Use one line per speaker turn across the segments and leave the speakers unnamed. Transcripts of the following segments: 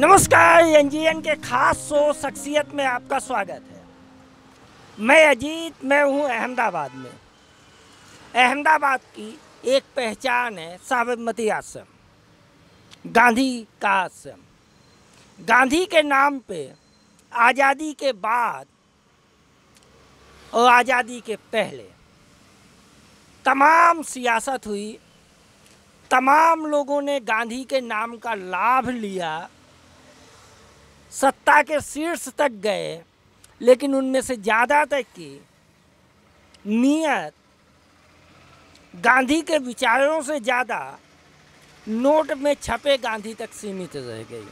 नमस्कार, एनजीएन के खास शो शख्सियत में आपका स्वागत है। मैं अजीत, मैं हूँ अहमदाबाद में। अहमदाबाद की एक पहचान है साबरमती आश्रम, गांधी का आश्रम। गांधी के नाम पे आज़ादी के बाद और आज़ादी के पहले तमाम सियासत हुई, तमाम लोगों ने गांधी के नाम का लाभ लिया, सत्ता के शीर्ष तक गए, लेकिन उनमें से ज़्यादातर की नीयत गांधी के विचारों से ज़्यादा नोट में छपे गांधी तक सीमित रह गई।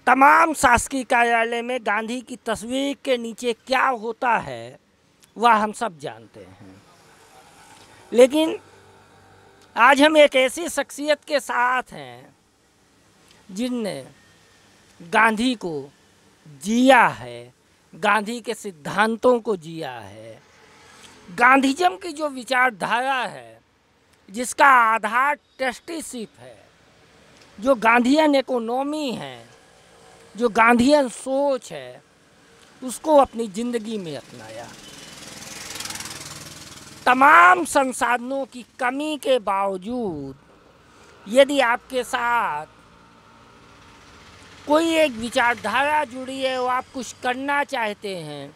तमाम शासकीय कार्यालय में गांधी की तस्वीर के नीचे क्या होता है वह हम सब जानते हैं, लेकिन आज हम एक ऐसी शख्सियत के साथ हैं जिनने गांधी को जिया है, गांधी के सिद्धांतों को जिया है। गांधीज़म की जो विचारधारा है, जिसका आधार ट्रस्टीशिप है, जो गांधीयन इकोनॉमी है, जो गांधीयन सोच है, उसको अपनी ज़िंदगी में अपनाया। तमाम संसाधनों की कमी के बावजूद यदि आपके साथ कोई एक विचारधारा जुड़ी है और आप कुछ करना चाहते हैं,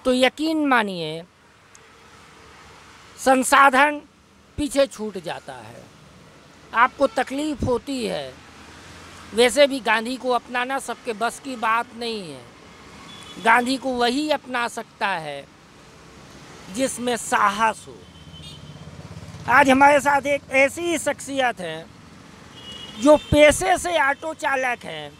तो यकीन मानिए संसाधन पीछे छूट जाता है, आपको तकलीफ़ होती है। वैसे भी गांधी को अपनाना सबके बस की बात नहीं है। गांधी को वही अपना सकता है जिसमें साहस हो। आज हमारे साथ एक ऐसी शख्सियत है जो पेशे से ऑटो चालक हैं,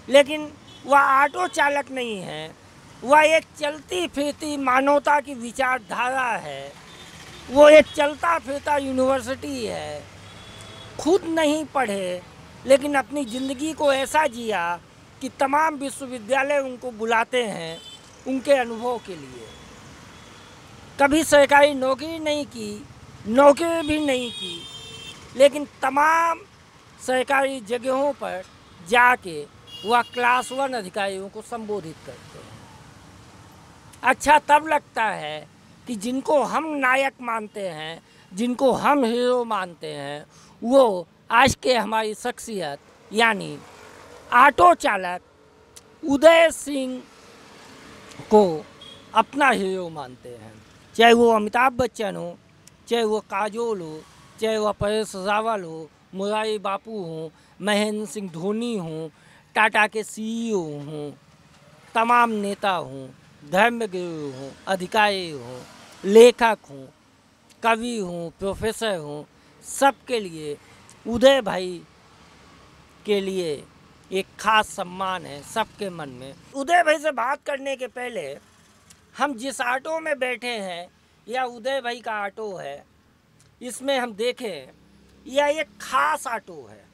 लेकिन वह ऑटो चालक नहीं है, वह एक चलती फिरती मानवता की विचारधारा है। वो एक चलता फिरता यूनिवर्सिटी है। खुद नहीं पढ़े, लेकिन अपनी ज़िंदगी को ऐसा जिया कि तमाम विश्वविद्यालय उनको बुलाते हैं उनके अनुभव के लिए। कभी सरकारी नौकरी नहीं की, नौकरी भी नहीं की, लेकिन तमाम सरकारी जगहों पर जाके वह क्लास 1 अधिकारियों को संबोधित करते हैं। अच्छा तब लगता है कि जिनको हम नायक मानते हैं, जिनको हम हीरो मानते हैं, वो आज के हमारी शख्सियत यानी ऑटो चालक उदय सिंह को अपना हीरो मानते हैं। चाहे वो अमिताभ बच्चन हो, चाहे वो काजोल हो, चाहे वो परेश रावल हो, मुरारी बापू हो, महेंद्र सिंह धोनी हो, टाटा के सीईओ हों, तमाम नेता हों, धर्मगुरु हों, अधिकारी हों, लेखक हों, कवि हों, प्रोफेसर हों, सबके लिए उदय भाई के लिए एक खास सम्मान है सबके मन में। उदय भाई से बात करने के पहले हम जिस ऑटो में बैठे हैं या उदय भाई का ऑटो है, इसमें हम देखें यह एक खास ऑटो है,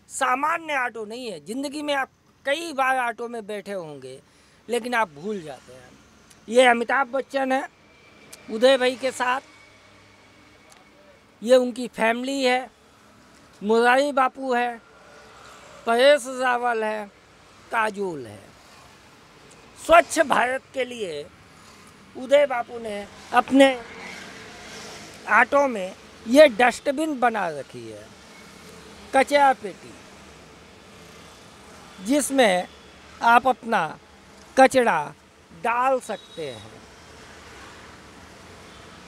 सामान्य ऑटो नहीं है। ज़िंदगी में आप कई बार ऑटो में बैठे होंगे, लेकिन आप भूल जाते हैं। ये अमिताभ बच्चन है उदय भाई के साथ, ये उनकी फैमिली है, मुरारी बापू है, परेश रावल है, काजोल है। स्वच्छ भारत के लिए उदय बापू ने अपने ऑटो में ये डस्टबिन बना रखी है, कचरा पेटी, जिसमें आप अपना कचरा डाल सकते हैं।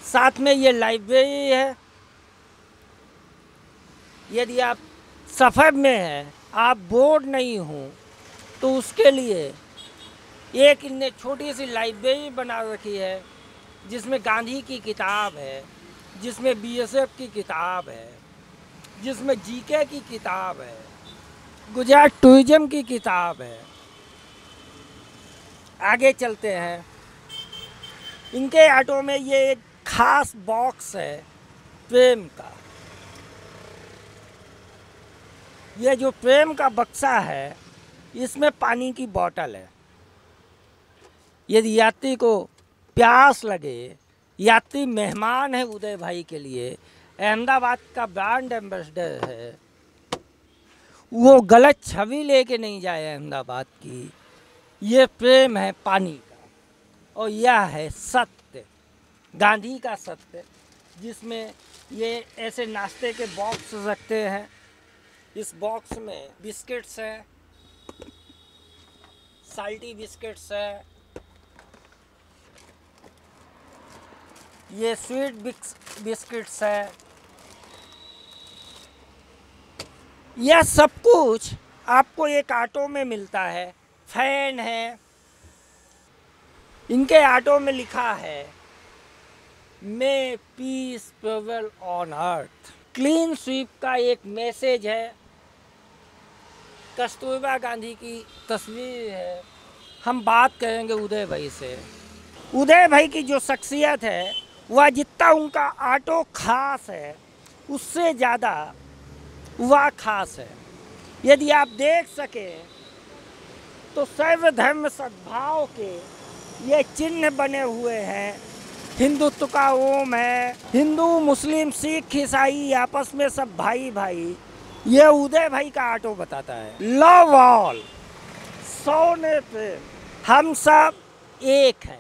साथ में ये लाइब्रेरी है। यदि आप सफ़र में हैं, आप बोर्ड नहीं हो, तो उसके लिए एक इनने छोटी सी लाइब्रेरी बना रखी है, जिसमें गांधी की किताब है, जिसमें बीएसएफ की किताब है, जिसमें जीके की किताब है, गुजरात टूरिज्म की किताब है। आगे चलते हैं। इनके ऑटो में ये एक खास बॉक्स है प्रेम का। ये जो प्रेम का बक्सा है, इसमें पानी की बोतल है। यदि यात्री को प्यास लगे, यात्री मेहमान है उदय भाई के लिए, अहमदाबाद का ब्रांड एम्बेसडर है, वो गलत छवि लेके नहीं जाए अहमदाबाद की। ये प्रेम है पानी का और यह है सत्य, गांधी का सत्य, जिसमें ये ऐसे नाश्ते के बॉक्स रखते हैं। इस बॉक्स में बिस्किट्स हैं, साल्टी बिस्किट्स है, ये स्वीट बिस्किट्स है। यह सब कुछ आपको एक ऑटो में मिलता है। फैन है, इनके ऑटो में लिखा है मे piece prevail on earth. Clean sweep का एक मैसेज है। कस्तूरबा गांधी की तस्वीर है। हम बात करेंगे उदय भाई से। उदय भाई की जो शख्सियत है वह जितना उनका ऑटो खास है उससे ज़्यादा वह खास है। यदि आप देख सकें तो सर्वधर्म सद्भाव के ये चिन्ह बने हुए हैं। हिंदुत्व का ओम है, हिंदू मुस्लिम सिख ईसाई आपस में सब भाई भाई। ये उदय भाई का ऑटो बताता है। लव ऑल, सोने पे हम सब एक हैं।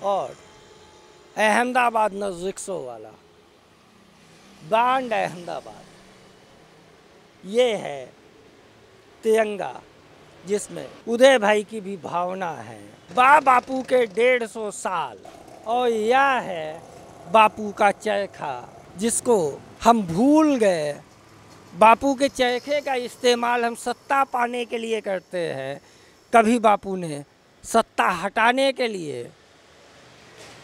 और अहमदाबाद नज़रिक्सो वाला ब्रांड अहमदाबाद, ये है तिरंगा जिसमें उदय भाई की भी भावना है। बापू के 150 साल और यह है बापू का चरखा जिसको हम भूल गए। बापू के चरखे का इस्तेमाल हम सत्ता पाने के लिए करते हैं, कभी बापू ने सत्ता हटाने के लिए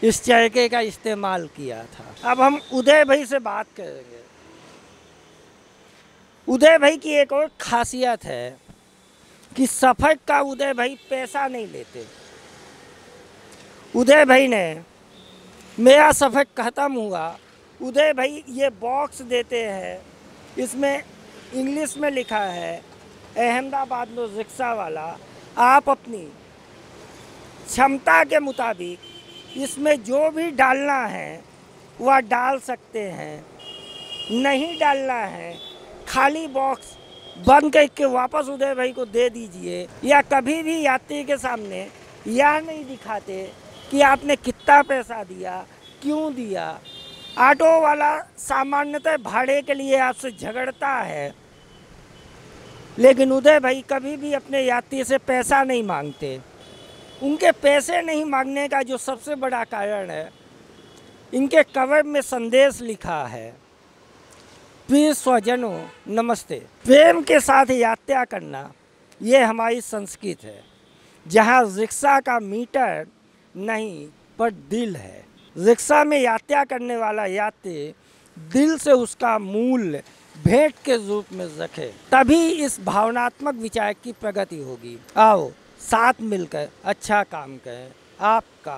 इस चरखे का इस्तेमाल किया था। अब हम उदय भाई से बात करेंगे। उदय भाई की एक और खासियत है कि सफ़र का उदय भाई पैसा नहीं लेते। उदय भाई ने मेरा सफ़र ख़त्म हुआ, उदय भाई ये बॉक्स देते हैं। इसमें इंग्लिश में लिखा है अहमदाबाद में रिक्शा वाला, आप अपनी क्षमता के मुताबिक इसमें जो भी डालना है वह डाल सकते हैं, नहीं डालना है खाली बॉक्स बंद करके वापस उदय भाई को दे दीजिए। या कभी भी यात्री के सामने यह नहीं दिखाते कि आपने कितना पैसा दिया, क्यों दिया। ऑटो वाला सामान्यतः भाड़े के लिए आपसे झगड़ता है, लेकिन उदय भाई कभी भी अपने यात्री से पैसा नहीं मांगते। उनके पैसे नहीं मांगने का जो सबसे बड़ा कारण है, इनके कवर में संदेश लिखा है, प्रिय स्वजनों नमस्ते। प्रेम के साथ यात्रा करना ये हमारी संस्कृति है, जहाँ रिक्शा का मीटर नहीं पर दिल है। रिक्शा में यात्रा करने वाला यात्री दिल से उसका मूल्य भेंट के रूप में रखे, तभी इस भावनात्मक विचार की प्रगति होगी। आओ साथ मिलकर अच्छा काम करें। आपका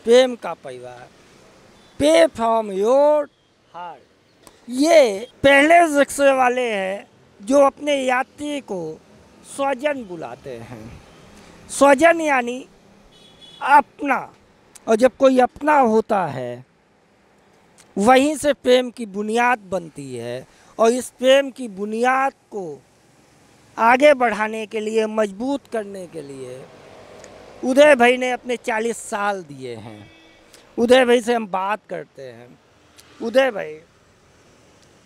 प्रेम का परिवार, पे फ्रॉम योर हार्ट। ये पहले रिक्शे वाले हैं जो अपने यात्री को स्वजन बुलाते हैं। स्वजन यानी अपना, और जब कोई अपना होता है वहीं से प्रेम की बुनियाद बनती है। और इस प्रेम की बुनियाद को आगे बढ़ाने के लिए, मजबूत करने के लिए उदय भाई ने अपने 40 साल दिए हैं। उदय भाई से हम बात करते हैं। उदय भाई,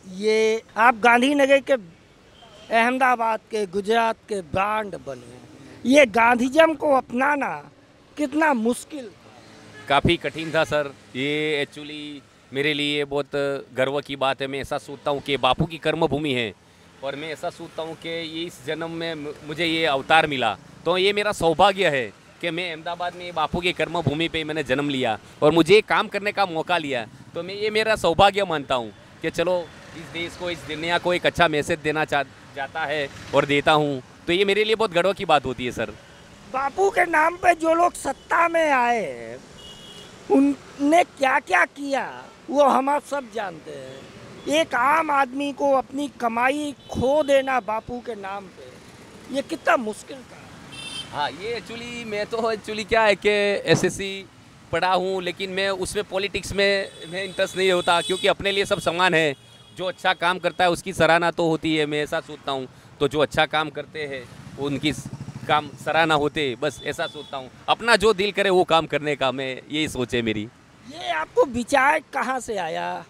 ये आप गांधीनगर के, अहमदाबाद के, गुजरात के ब्रांड बने। ये गांधीज़म को अपनाना कितना मुश्किल था?
काफ़ी कठिन था सर। ये एक्चुअली मेरे लिए बहुत गर्व की बात है। मैं ऐसा सोचता हूँ कि बापू की कर्मभूमि है, और मैं ऐसा सोचता हूँ कि ये इस जन्म में मुझे ये अवतार मिला, तो ये मेरा सौभाग्य है कि मैं अहमदाबाद में बापू की कर्मभूमि पे मैंने जन्म लिया और मुझे काम करने का मौका लिया। तो मैं ये मेरा सौभाग्य मानता हूँ कि चलो इस देश को, इस दुनिया को एक अच्छा मैसेज देना जाता है और देता हूँ, तो ये मेरे लिए बहुत गर्व की बात होती है सर।
बापू के नाम पे जो लोग सत्ता में आए उनने क्या क्या किया वो हम आप सब जानते हैं। एक आम आदमी को अपनी कमाई खो देना बापू के नाम पे, ये कितना मुश्किल था।
हाँ, ये मैं तो क्या है कि एसएससी पढ़ा हूँ, लेकिन मैं उसमें पॉलिटिक्स में इंटरेस्ट नहीं होता, क्योंकि अपने लिए सब समान है। जो अच्छा काम करता है उसकी सराहना तो होती है, मैं ऐसा सोचता हूँ। तो जो अच्छा काम करते हैं उनकी काम सराहना होते, बस ऐसा सोचता हूँ। अपना जो दिल करे वो काम करने का, मैं यही सोच है मेरी।
ये आपको विचार कहाँ से आया?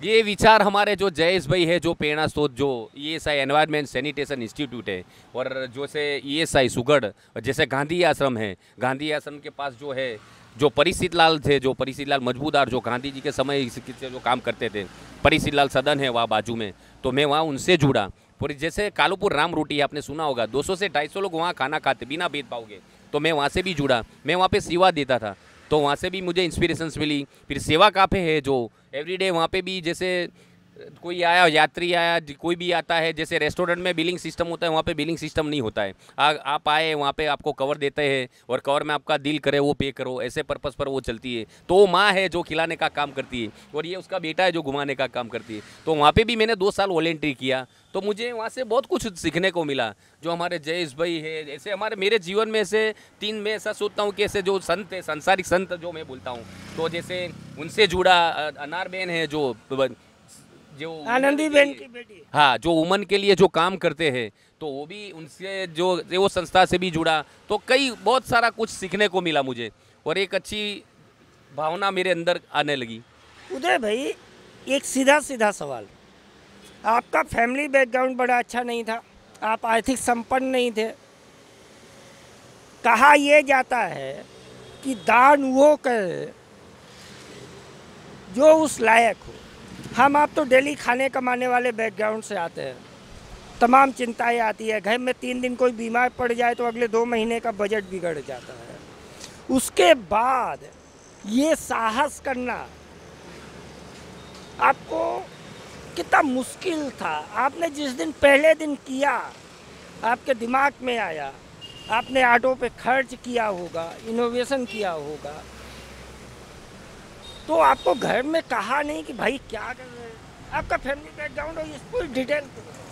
ये विचार हमारे जो जयेश भाई है, जो प्रेरणा स्रोत, जो ESI एनवायरनमेंट सैनिटेशन इंस्टीट्यूट है, और जो से ESI सुगढ़, जैसे गांधी आश्रम है, गांधी आश्रम के पास जो है, जो परिचित लाल थे, जो परिचित लाल मजबूदार, जो गांधी जी के समय से जो काम करते थे, परिचित लाल सदन है वहाँ बाजू में, तो मैं वहाँ उनसे जुड़ा। और जैसे कालूपुर राम रोटी आपने सुना होगा, 200 से 250 लोग वहाँ खाना खाते बिना भेदभाव के, तो मैं वहाँ से भी जुड़ा। मैं वहाँ पे सेवा देता था, तो वहाँ से भी मुझे इंस्पिरेशंस मिली। फिर सेवा काफ़े है जो एवरीडे वहाँ पे भी, जैसे कोई आया, यात्री आया, कोई भी आता है, जैसे रेस्टोरेंट में बिलिंग सिस्टम होता है, वहाँ पे बिलिंग सिस्टम नहीं होता है। आप आए वहाँ पे आपको कवर देते हैं, और कवर में आपका दिल करे वो पे करो, ऐसे पर्पस पर वो चलती है। तो वो माँ है जो खिलाने का काम करती है, और ये उसका बेटा है जो घुमाने का काम करती है। तो वहाँ पे भी मैंने 2 साल वॉलेंट्री किया, तो मुझे वहाँ से बहुत कुछ सीखने को मिला। जो हमारे जयेश भाई है, ऐसे हमारे मेरे जीवन में ऐसे 3, मैं ऐसा सोचता हूँ कि ऐसे जो संत है, संसारिक संत जो मैं बोलता हूँ, तो जैसे उनसे जुड़ा अनार बहन है, जो
आनंदी बहन की बेटी।
हाँ, जो वुमन के लिए जो काम करते हैं, तो वो भी उनसे जो वो संस्था से भी जुड़ा, तो कई बहुत सारा कुछ सीखने को मिला मुझे, और एक अच्छी भावना मेरे अंदर आने लगी।
उदय भाई, एक सीधा सीधा सवाल, आपका फैमिली बैकग्राउंड बड़ा अच्छा नहीं था, आप आर्थिक संपन्न नहीं थे। कहा यह जाता है कि दान वो करे जो उस लायक हो। हम आप तो डेली खाने कमाने वाले बैकग्राउंड से आते हैं, तमाम चिंताएं आती है, घर में 3 दिन कोई बीमार पड़ जाए तो अगले 2 महीने का बजट बिगड़ जाता है। उसके बाद ये साहस करना आपको कितना मुश्किल था? आपने जिस दिन पहले दिन किया, आपके दिमाग में आया, आपने ऑटो पे खर्च किया होगा, इनोवेशन किया होगा, तो आपको घर में कहा नहीं कि भाई क्या कर रहे हैं? आपका फैमिली बैकग्राउंड और इस पूरी डिटेल।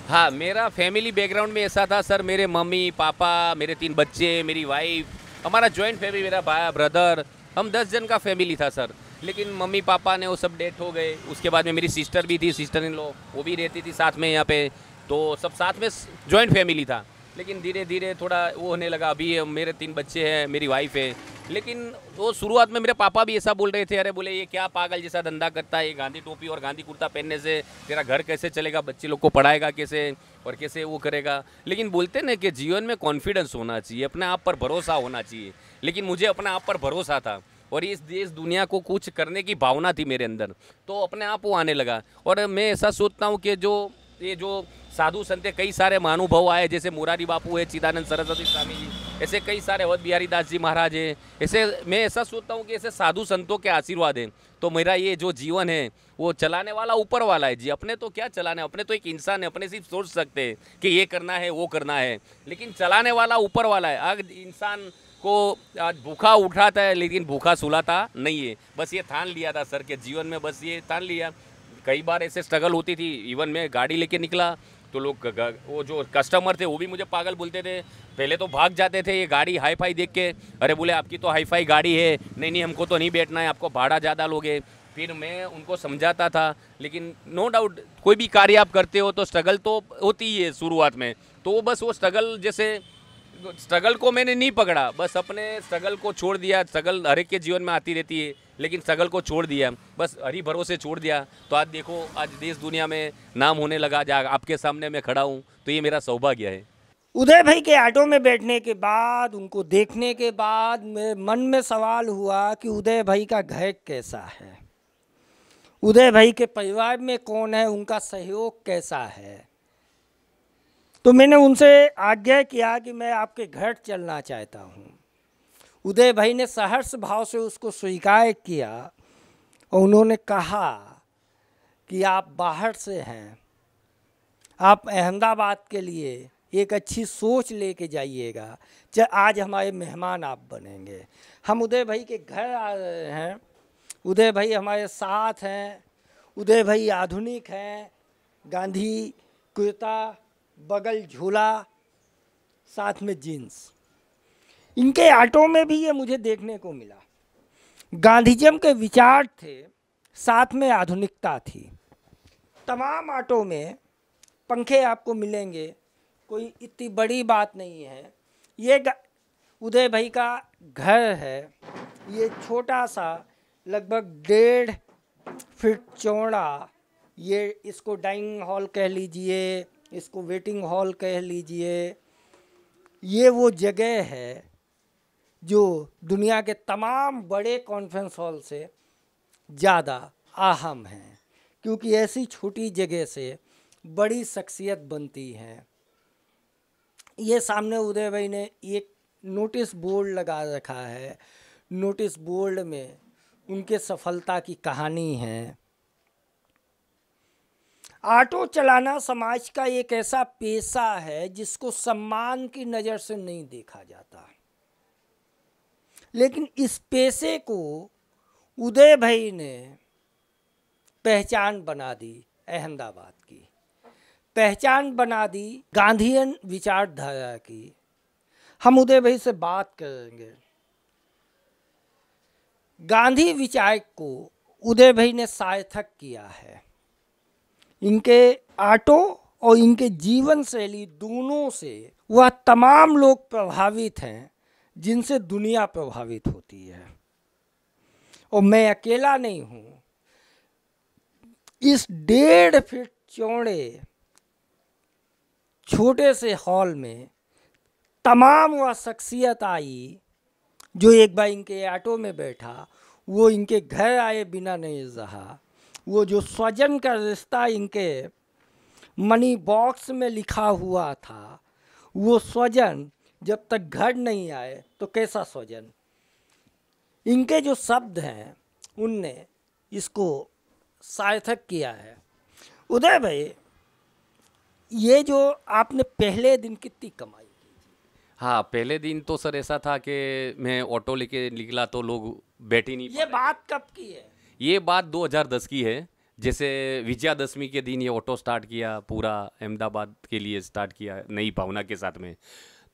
हाँ, मेरा फैमिली बैकग्राउंड में ऐसा था सर, मेरे मम्मी पापा, मेरे 3 बच्चे, मेरी वाइफ, हमारा जॉइंट फैमिली, मेरा भाई ब्रदर, हम 10 जन का फैमिली था सर। लेकिन मम्मी पापा ने वो सब डेथ हो गए। उसके बाद में मेरी सिस्टर भी थी, सिस्टर इन लॉ, वो भी रहती थी साथ में यहाँ पे, तो सब साथ में जॉइंट फैमिली था। लेकिन धीरे धीरे थोड़ा वो होने लगा। अभी मेरे 3 बच्चे हैं, मेरी वाइफ है। लेकिन वो शुरुआत में मेरे पापा भी ऐसा बोल रहे थे, अरे बोले ये क्या पागल जैसा धंधा करता है, ये गांधी टोपी और गांधी कुर्ता पहनने से तेरा घर कैसे चलेगा, बच्चे लोग को पढ़ाएगा कैसे और कैसे वो करेगा। लेकिन बोलते ना कि जीवन में कॉन्फिडेंस होना चाहिए, अपने आप पर भरोसा होना चाहिए। लेकिन मुझे अपने आप पर भरोसा था, और इस देश दुनिया को कुछ करने की भावना थी मेरे अंदर, तो अपने आप वो आने लगा। और मैं ऐसा सोचता हूँ कि जो साधु संत कई सारे महानुभव आए, जैसे मुरारी बापू है, चिदानंद सरस्वती स्वामी जी, ऐसे कई सारे अवध बिहारी दास जी महाराज है, ऐसे मैं ऐसा सोचता हूँ कि ऐसे साधु संतों के आशीर्वाद हैं, तो मेरा ये जो जीवन है वो चलाने वाला ऊपर वाला है जी। अपने तो क्या चलाने, अपने तो एक इंसान है, अपने सिर्फ सोच सकते हैं कि ये करना है वो करना है, लेकिन चलाने वाला ऊपर वाला है। आज इंसान को आज भूखा उठाता है लेकिन भूखा सुलाता नहीं है। बस ये ठान लिया था सर के जीवन में, बस ये ठान लिया। कई बार ऐसे स्ट्रगल होती थी, इवन मैं गाड़ी लेके निकला तो लोग वो जो कस्टमर थे वो भी मुझे पागल बोलते थे। पहले तो भाग जाते थे ये गाड़ी हाई फाई देख के, अरे बोले आपकी तो हाई फाई गाड़ी है, नहीं हमको तो नहीं बैठना है, आपको भाड़ा ज़्यादा लोगे। फिर मैं उनको समझाता था, लेकिन नो डाउट कोई भी कार्य आप करते हो तो स्ट्रगल तो होती ही है शुरुआत में। तो बस वो स्ट्रगल को मैंने नहीं पकड़ा, बस अपने स्ट्रगल को छोड़ दिया। स्ट्रगल हर एक के जीवन में आती रहती है, लेकिन स्ट्रगल को छोड़ दिया, बस हरी भरोसे छोड़ दिया। तो आज देखो, आज देश दुनिया में नाम होने लगा, आज आपके सामने मैं खड़ा हूँ, तो ये मेरा सौभाग्य है।
उदय भाई के ऑटो में बैठने के बाद, उनको देखने के बाद मेरे मन में सवाल हुआ कि उदय भाई का घर कैसा है, उदय भाई के परिवार में कौन है, उनका सहयोग कैसा है। तो मैंने उनसे आज्ञा किया कि मैं आपके घर चलना चाहता हूँ। उदय भाई ने सहर्ष भाव से उसको स्वीकार किया और उन्होंने कहा कि आप बाहर से हैं, आप अहमदाबाद के लिए एक अच्छी सोच लेके जाइएगा, आज हमारे मेहमान आप बनेंगे। हम उदय भाई के घर आ रहे हैं, उदय भाई हमारे साथ हैं। उदय भाई आधुनिक हैं, गांधी कुर्ता, बगल झोला, साथ में जीन्स। इनके ऑटो में भी ये मुझे देखने को मिला। गांधीजम के विचार थे, साथ में आधुनिकता थी। तमाम ऑटो में पंखे आपको मिलेंगे, कोई इतनी बड़ी बात नहीं है। ये उदय भाई का घर है, ये छोटा सा लगभग 1.5 फीट चौड़ा, ये इसको डाइनिंग हॉल कह लीजिए, इसको वेटिंग हॉल कह लीजिए। ये वो जगह है जो दुनिया के तमाम बड़े कॉन्फ्रेंस हॉल से ज़्यादा अहम है, क्योंकि ऐसी छोटी जगह से बड़ी शख्सियत बनती है। ये सामने उदय भाई ने एक नोटिस बोर्ड लगा रखा है, नोटिस बोर्ड में उनके सफलता की कहानी है। ऑटो चलाना समाज का एक ऐसा पेशा है जिसको सम्मान की नज़र से नहीं देखा जाता, लेकिन इस पेशे को उदय भाई ने पहचान बना दी, अहमदाबाद की पहचान बना दी, गांधीयन विचारधारा की। हम उदय भाई से बात करेंगे। गांधी विचार को उदय भाई ने सार्थक किया है। इनके ऑटो और इनके जीवन शैली दोनों से वह तमाम लोग प्रभावित हैं जिनसे दुनिया प्रभावित होती है, और मैं अकेला नहीं हूँ। इस 1.5 फीट चौड़े छोटे से हॉल में तमाम वह शख्सियत आई जो एक बार इनके ऑटो में बैठा, वो इनके घर आए बिना नहीं रहा। वो जो स्वजन का रिश्ता इनके मनी बॉक्स में लिखा हुआ था, वो स्वजन जब तक घर नहीं आए तो कैसा स्वजन। इनके जो शब्द हैं उनने इसको सार्थक किया है। उदय भाई, ये जो आपने पहले दिन कितनी कमाई की?
हाँ, पहले दिन तो सर ऐसा था कि मैं ऑटो लेके निकला तो लोग बैठ ही नहीं
ये बात कब की है?
ये बात 2010 की है। जैसे विजयादशमी के दिन ये ऑटो स्टार्ट किया, पूरा अहमदाबाद के लिए स्टार्ट किया नई भावना के साथ में।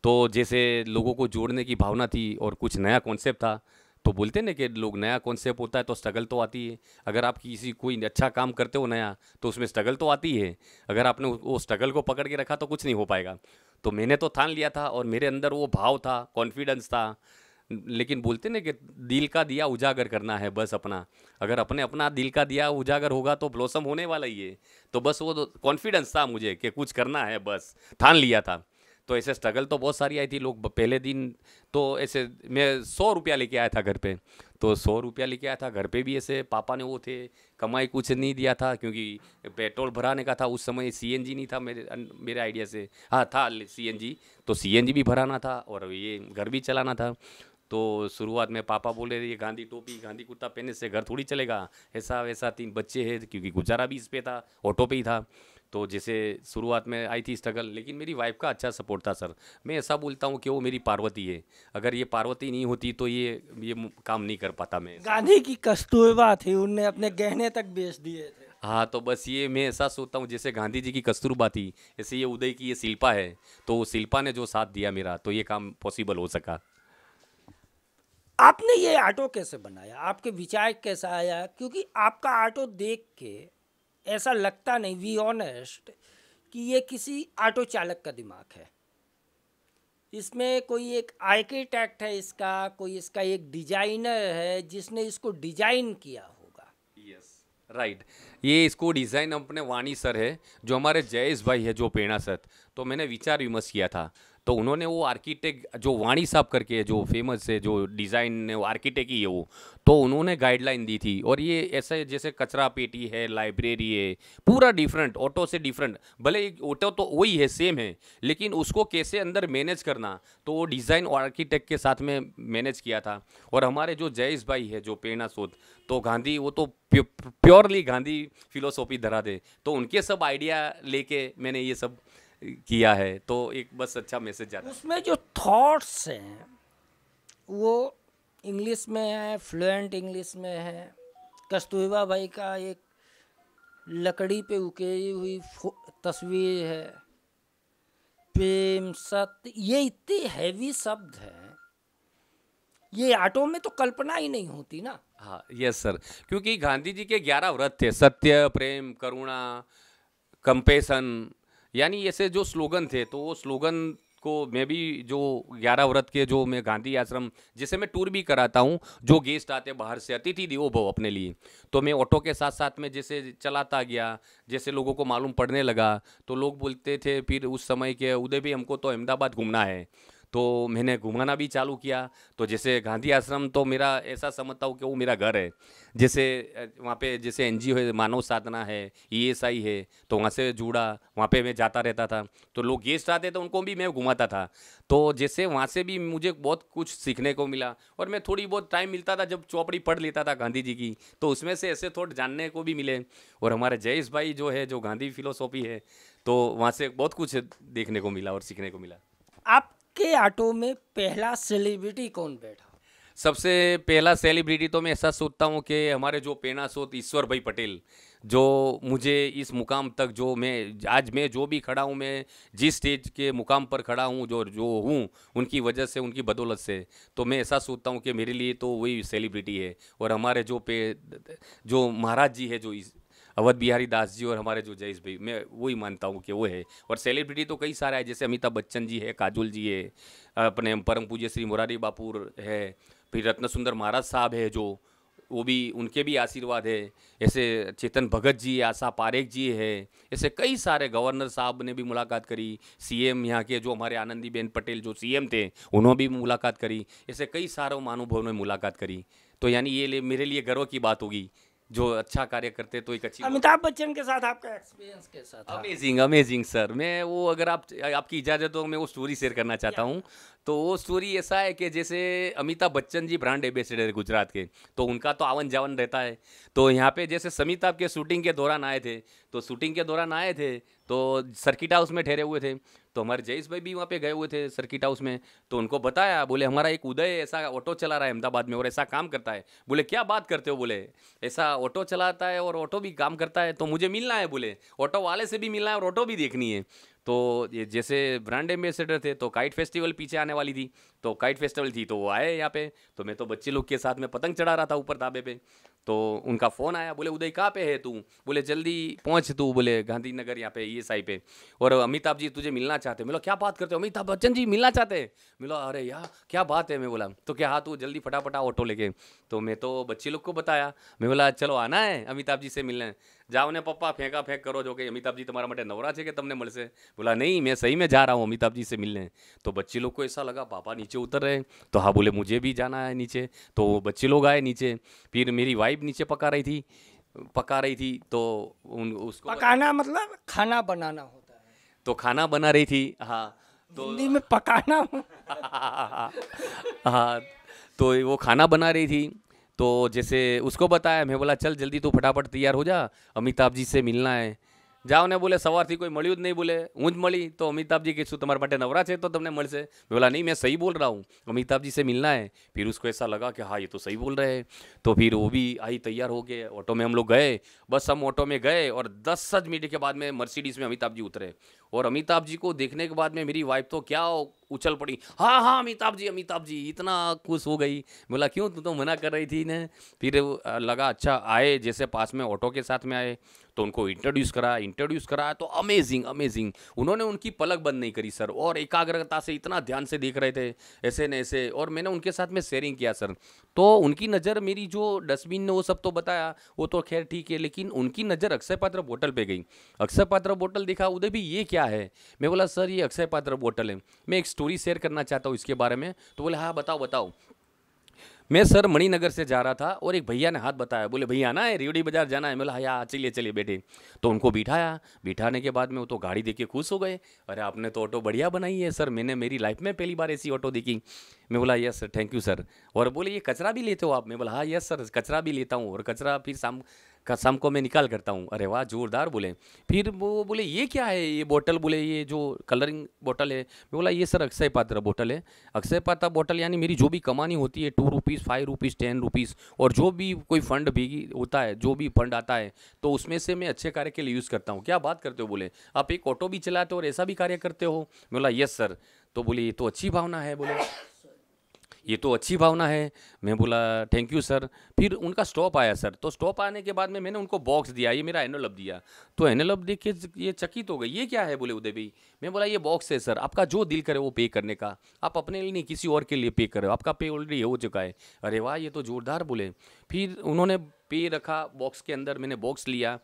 तो जैसे लोगों को जोड़ने की भावना थी और कुछ नया कॉन्सेप्ट था, तो बोलते ना कि लोग नया कॉन्सेप्ट होता है तो स्ट्रगल तो आती है। अगर आप किसी कोई अच्छा काम करते हो नया, तो उसमें स्ट्रगल तो आती है। अगर आपने वो स्ट्रगल को पकड़ के रखा तो कुछ नहीं हो पाएगा। तो मैंने तो ठान लिया था और मेरे अंदर वो भाव था, कॉन्फिडेंस था। लेकिन बोलते ना कि दिल का दिया उजागर करना है बस अपना। अगर अपना दिल का दिया उजागर होगा तो ब्लॉसम होने वाला ही है। तो बस वो कॉन्फिडेंस था मुझे कि कुछ करना है, बस ठान लिया था। तो ऐसे स्ट्रगल तो बहुत सारी आई थी। लोग पहले दिन तो ऐसे मैं 100 रुपया लेके आया था घर पे, तो 100 रुपया लेके आया था घर पे भी। ऐसे पापा ने वो थे, कमाई कुछ नहीं दिया था क्योंकि पेट्रोल भराने का था उस समय। सीएनजी नहीं था मेरे आइडिया से, हाँ था सीएनजी, तो सीएनजी भी भराना था और ये घर भी चलाना था। तो शुरुआत में पापा बोले ये गांधी टोपी गांधी कुर्ता पहनने से घर थोड़ी चलेगा, ऐसा वैसा। 3 बच्चे हैं, क्योंकि गुजारा भी इस पे था, ऑटो पे ही था। तो जैसे शुरुआत में आई थी स्ट्रगल, लेकिन मेरी वाइफ का अच्छा सपोर्ट था सर। मैं ऐसा बोलता हूँ कि वो मेरी पार्वती है। अगर ये पार्वती नहीं होती तो ये काम नहीं कर पाता मैं।
गांधी की कस्तूरबा थी, उनने अपने गहने तक बेच दिए थे।
हाँ, तो बस ये मैं ऐसा सोचता हूँ, जैसे गांधी जी की कस्तूरबा थी, ऐसे ये उदय की ये शिल्पा है। तो शिल्पा ने जो साथ दिया मेरा, तो ये काम पॉसिबल हो सका।
आपने ये ऑटो कैसे बनाया? आपके विचार कैसा आया? क्योंकि आपका ऑटो देख के ऐसा लगता नहीं, वी ऑनेस्ट, कि ये किसी ऑटो चालक का दिमाग है। इसमें कोई एक आर्किटेक्ट है इसका, कोई इसका एक डिजाइनर है जिसने इसको डिजाइन किया होगा।
Yes, right. ये इसको डिज़ाइन अपने वाणी सर है, जो हमारे जयेश भाई है, जो पेड़ा सर। तो मैंने विचार विमर्श किया था, तो उन्होंने वो आर्किटेक्ट जो वाणी साहब करके जो फेमस है, जो डिज़ाइन आर्किटेक्ट ही है वो, तो उन्होंने गाइडलाइन दी थी। और ये ऐसे जैसे कचरा पेटी है, लाइब्रेरी है, पूरा डिफरेंट, ऑटो से डिफरेंट। भले ऑटो तो वही है, सेम है, लेकिन उसको कैसे अंदर मैनेज करना, तो वो डिज़ाइन और आर्किटेक्ट के साथ में मैनेज किया था। और हमारे जो जयेश भाई है, जो प्रेरणा स्रोत, तो गांधी, वो तो प्योरली गांधी फिलोसॉफी धरा दे, तो उनके सब आइडिया लेके मैंने ये सब किया है। तो एक बस अच्छा मैसेज जाता है।
उसमें जो थॉट्स हैं वो इंग्लिश में है, फ्लुएंट इंग्लिश में है। कस्तूरबा भाई का एक लकड़ी पे उकेरी हुई तस्वीर है, प्रेम, सत्य, ये इतने हैवी शब्द हैं, ये ऑटो में तो कल्पना ही नहीं होती ना।
हाँ, यस सर, क्योंकि गांधी जी के 11 व्रत थे, सत्य, प्रेम, करुणा, कंपेशन, यानी ऐसे जो स्लोगन थे, तो वो स्लोगन को मैं भी जो 11 व्रत के जो मैं गांधी आश्रम, जैसे मैं टूर भी कराता हूँ, जो गेस्ट आते बाहर से, अतिथि देवो भव अपने लिए, तो मैं ऑटो के साथ साथ में जैसे चलाता गया, जैसे लोगों को मालूम पड़ने लगा, तो लोग बोलते थे फिर उस समय के, उदय भी हमको तो अहमदाबाद घूमना है, तो मैंने घुमाना भी चालू किया। तो जैसे गांधी आश्रम तो मेरा ऐसा समझता हूँ कि वो मेरा घर है। जैसे वहाँ पे जैसे एनजीओ है, मानव साधना है, ईएसआई है, तो वहाँ से जुड़ा, वहाँ पे मैं जाता रहता था, तो लोग गेस्ट आते तो उनको भी मैं घुमाता था। तो जैसे वहाँ से भी मुझे बहुत कुछ सीखने को मिला, और मैं थोड़ी बहुत टाइम मिलता था जब चौपड़ी पढ़ लेता था गांधी जी की, तो उसमें से ऐसे थोड़ा जानने को भी मिले। और हमारे जयेश भाई जो है, जो गांधी फिलोसॉफी है, तो वहाँ से बहुत कुछ देखने को मिला और सीखने को मिला।
आपके ऑटो में पहला सेलिब्रिटी कौन बैठा?
सबसे पहला सेलिब्रिटी तो मैं ऐसा सोचता हूँ कि हमारे जो पेना सोत ईश्वर भाई पटेल, जो मुझे इस मुकाम तक, जो मैं जो भी खड़ा हूँ, मैं जिस स्टेज के मुकाम पर खड़ा हूँ, जो जो हूँ, उनकी वजह से, उनकी बदौलत से, तो मैं ऐसा सोचता हूँ कि मेरे लिए तो वही सेलिब्रिटी है। और हमारे जो महाराज जी है, जो अवध बिहारी दास जी, और हमारे जो जयेश भाई, मैं वही मानता हूँ कि वो है। और सेलिब्रिटी तो कई सारे हैं, जैसे अमिताभ बच्चन जी है, काजोल जी है, अपने परम पूज्य श्री मुरारी बापू है, फिर रत्न सुंदर महाराज साहब है, जो वो भी, उनके भी आशीर्वाद है। ऐसे चेतन भगत जी, आशा पारेख जी है, ऐसे कई सारे, गवर्नर साहब ने भी मुलाकात करी, सीएम यहाँ के जो हमारे आनंदीबेन पटेल जो सीएम थे, उन्होंने भी मुलाकात करी, ऐसे कई सारे महानुभावों ने मुलाकात करी। तो यानी ये मेरे लिए गर्व की बात होगी, जो अच्छा कार्य करते तो एक अच्छी।
अमिताभ बच्चन के साथ आपका एक्सपीरियंस कैसा था?
Amazing amazing sir. मैं वो, अगर आपकी इजाज़त हो, मैं वो स्टोरी शेयर करना चाहता हूँ। तो वो स्टोरी ऐसा है कि जैसे अमिताभ बच्चन जी ब्रांड एम्बेसडर है गुजरात के, तो उनका तो आवन जावन रहता है। तो यहाँ पे जैसे समिताभ के शूटिंग के दौरान आए थे, तो सर्किट हाउस में ठहरे हुए थे, तो हमारे जयेश भाई भी वहाँ पे गए हुए थे सर्किट हाउस में। तो उनको बताया, बोले हमारा एक उदय ऐसा ऑटो चला रहा है अहमदाबाद में और ऐसा काम करता है। बोले क्या बात करते हो? बोले ऐसा ऑटो चलाता है और ऑटो भी काम करता है, तो मुझे मिलना है, बोले ऑटो वाले से भी मिलना है और ऑटो भी देखनी है। तो ये जैसे ब्रांड एम्बेसडर थे, तो काइट फेस्टिवल पीछे आने वाली थी, तो काइट फेस्टिवल थी, तो वो आए यहाँ पे। तो मैं तो बच्चे लोग के साथ में पतंग चढ़ा रहा था ऊपर धाबे पे, तो उनका फ़ोन आया, बोले उदय कहाँ पे है तू? बोले जल्दी पहुँच तू, बोले गांधीनगर यहाँ पे ईएसआई पे, और अमिताभ जी तुझे मिलना चाहते। मिला क्या बात करते हो? अमिताभ बच्चन जी मिलना चाहते हैं। मिला अरे यार क्या बात है। मैं बोला तो क्या, हाँ तू जल्दी फटाफट आ ऑटो लेके। तो मैं तो बच्चे लोग को बताया, मैं बोला चलो आना है अमिताभ जी से मिलने। जाओ ने पप्पा फेंका फेंक करो जो कि अमिताभ जी तुम्हारा मटे नवरा है कि तुमने मल से। बोला नहीं मैं सही में जा रहा हूँ अमिताभ जी से मिलने। तो बच्चे लोग को ऐसा लगा पापा नीचे उतर रहे, तो हाँ बोले मुझे भी जाना है नीचे। तो बच्चे लोग आए नीचे, फिर मेरी वाइफ नीचे पका रही थी, तो उसको
पकाना मतलब खाना बनाना होता है,
तो खाना बना रही थी। हाँ तो
हिंदी में पकाना
हाँ तो वो खाना बना रही थी, तो जैसे उसको बताया, मैं बोला चल जल्दी तू फटाफट तैयार हो जा, अमिताभ जी से मिलना है। जाओ ने बोले सवार थी कोई मळ्યું જ नहीं, बोले ऊँज मળી तो अमिताभ जी के શું તમારા માટે नवरा છે तो तुमने મળશે? मैं बोला नहीं मैं सही बोल रहा हूँ, अमिताभ जी से मिलना है। फिर उसको ऐसा लगा कि हाँ ये तो सही बोल रहे हैं, तो फिर वो भी आई तैयार हो गए, ऑटो में हम लोग गए। बस हम ऑटो में गए और 10 मिनट के बाद में मर्सिडीज़ में अमिताभ जी उतरे, और अमिताभ जी को देखने के बाद में मेरी वाइफ तो क्या उछल पड़ी, हाँ हाँ अमिताभ जी, इतना खुश हो गई। बोला क्यों, तू तो मना कर रही थी ने? फिर लगा अच्छा आए, जैसे पास में ऑटो के साथ में आए तो उनको इंट्रोड्यूस करा तो अमेजिंग उन्होंने उनकी पलक बंद नहीं करी सर, और एकाग्रता से इतना ध्यान से देख रहे थे ऐसे न ऐसे, और मैंने उनके साथ में शेयरिंग किया सर। तो उनकी नज़र मेरी जो डस्टबिन ने वो सब तो बताया, वो तो खैर ठीक है, लेकिन उनकी नज़र अक्षय पात्र बोतल पे गई। अक्षय पात्र बोतल देखा, उधर भी ये क्या है? मैं बोला सर ये अक्षय पात्र बोतल है, मैं एक स्टोरी शेयर करना चाहता हूँ इसके बारे में। तो बोले हाँ बताओ। मैं सर मणिनगर से जा रहा था और एक भैया ने हाथ बताया, बोले भैया आना है, रेवड़ी बाजार जाना है। मैं बोला हाँ चलिए बैठे। तो उनको बिठाने के बाद में वो तो गाड़ी देख के खुश हो गए, अरे आपने तो ऑटो बढ़िया बनाई है सर, मैंने मेरी लाइफ में पहली बार ऐसी ऑटो देखी। मैं बोला yes sir thank you sir. और बोले ये कचरा भी लेते हो आप? मैं बोला हाँ यस सर कचरा भी लेता हूँ, और कचरा फिर शाम को मैं निकाल करता हूँ। अरे वाह जोरदार बोले। फिर वो बोले ये क्या है ये बोतल? बोले ये जो कलरिंग बोतल है। मैं बोला ये सर अक्षय पात्र बोतल है। अक्षय पात्र बोतल यानी मेरी जो भी कमानी होती है 2 रुपीज़ 5 रुपीज़ 10 रुपीज़, और जो भी कोई फंड भी होता है, जो भी फंड आता है, तो उसमें से मैं अच्छे कार्य के लिए यूज़ करता हूँ। क्या बात करते हो? बोले आप एक ऑटो भी चलाते हो और ऐसा भी कार्य करते हो? मैं बोला यस सर। तो बोले ये तो अच्छी भावना है। बोले ये तो अच्छी भावना है। मैं बोला थैंक यू सर। फिर उनका स्टॉप आया सर, तो स्टॉप आने के बाद में मैंने उनको बॉक्स दिया, ये मेरा एनवलप दिया। तो एनवलप देख के ये चकित हो गई, ये क्या है बोले उदय भाई। मैं बोला ये बॉक्स है सर, आपका जो दिल करे वो पे करने का, आप अपने लिए नहीं किसी और के लिए पे करो, आपका पे ऑलरेडी हो चुका है। अरे वाह ये तो जोरदार बोले। फिर उन्होंने पे रखा बॉक्स के अंदर, मैंने बॉक्स लिया।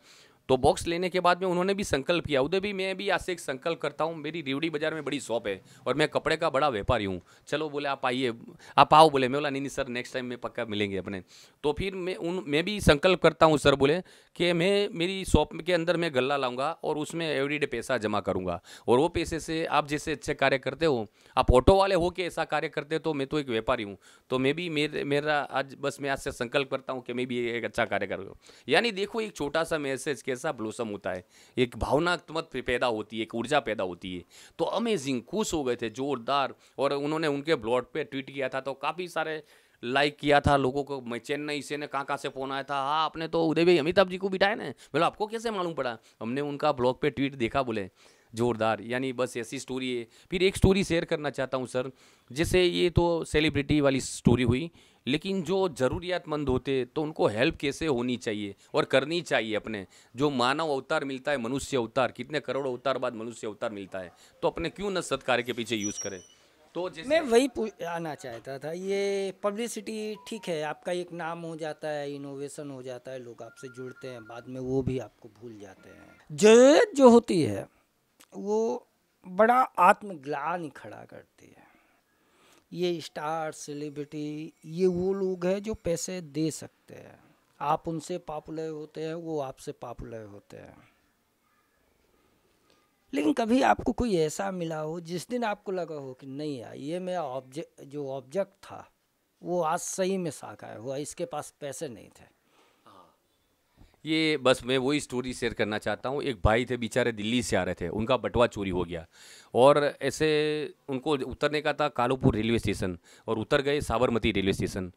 तो बॉक्स लेने के बाद में उन्होंने भी संकल्प किया, उदय भी मैं भी आज से एक संकल्प करता हूँ, मेरी रेवड़ी बाजार में बड़ी शॉप है और मैं कपड़े का बड़ा व्यापारी हूँ, चलो बोले आप आइए, आप आओ बोले। मैं बोला नहीं नहीं सर, नेक्स्ट टाइम में पक्का मिलेंगे अपने। तो फिर मैं भी संकल्प करता हूँ सर बोले कि मैं मेरी शॉप के अंदर मैं गल्ला लाऊंगा और उसमें एवरीडे पैसा जमा करूँगा, और वो पैसे से आप जैसे अच्छे कार्य करते हो, आप ऑटो वाले हो के ऐसा कार्य करते हो, तो मैं तो एक व्यापारी हूँ, तो मैं भी मेरा आज बस मैं आज से संकल्प करता हूँ कि मैं भी एक अच्छा कार्य करूँ। यानी देखो एक छोटा सा मैसेज कैसा ब्लोसम होता है, एक भावनात्मक पैदा होती है, एक ऊर्जा पैदा होती है। तो अमेजिंग, खुश हो गए थे जोरदार। और उन्होंने उनके ब्लॉग पे ट्वीट किया था, तो काफ़ी सारे लाइक किया था लोगों को। मैं चेन्नई से ने कहाँ से फ़ोन आया था, हाँ आपने तो उदय भाई अमिताभ जी को बिठाया ना। बोला आपको कैसे मालूम पड़ा, हमने उनका ब्लॉग पे ट्वीट देखा बोले। जोरदार, यानी बस ऐसी स्टोरी है। फिर एक स्टोरी शेयर करना चाहता हूँ सर, जैसे ये तो सेलिब्रिटी वाली स्टोरी हुई, लेकिन जो ज़रूरियातमंद होते तो उनको हेल्प कैसे होनी चाहिए और करनी चाहिए। अपने जो मानव अवतार मिलता है, मनुष्य अवतार, कितने करोड़ अवतार बाद मनुष्य अवतार मिलता है, तो अपने क्यों न सत्कार्य के पीछे यूज़ करें। तो
मैं
जैसे
वही आना चाहता था, ये पब्लिसिटी ठीक है, आपका एक नाम हो जाता है, इनोवेशन हो जाता है, लोग आपसे जुड़ते हैं, बाद में वो भी आपको भूल जाते हैं। ज़रूरत जो होती है वो बड़ा आत्मग्लानि खड़ा करती है। ये स्टार सेलिब्रिटी ये वो लोग हैं जो पैसे दे सकते हैं, आप उनसे पॉपुलर होते हैं, वो आपसे पॉपुलर होते हैं। लेकिन कभी आपको कोई ऐसा मिला हो जिस दिन आपको लगा हो कि नहीं यार, ये मेरा ऑब्जेक्ट था वो आज सही में साकार हुआ, इसके पास पैसे नहीं थे।
ये बस मैं वही स्टोरी शेयर करना चाहता हूँ। एक भाई थे बेचारे, दिल्ली से आ रहे थे, उनका बटुआ चोरी हो गया और ऐसे उनको उतरने का था कालूपुर रेलवे स्टेशन, और उतर गए साबरमती रेलवे स्टेशन।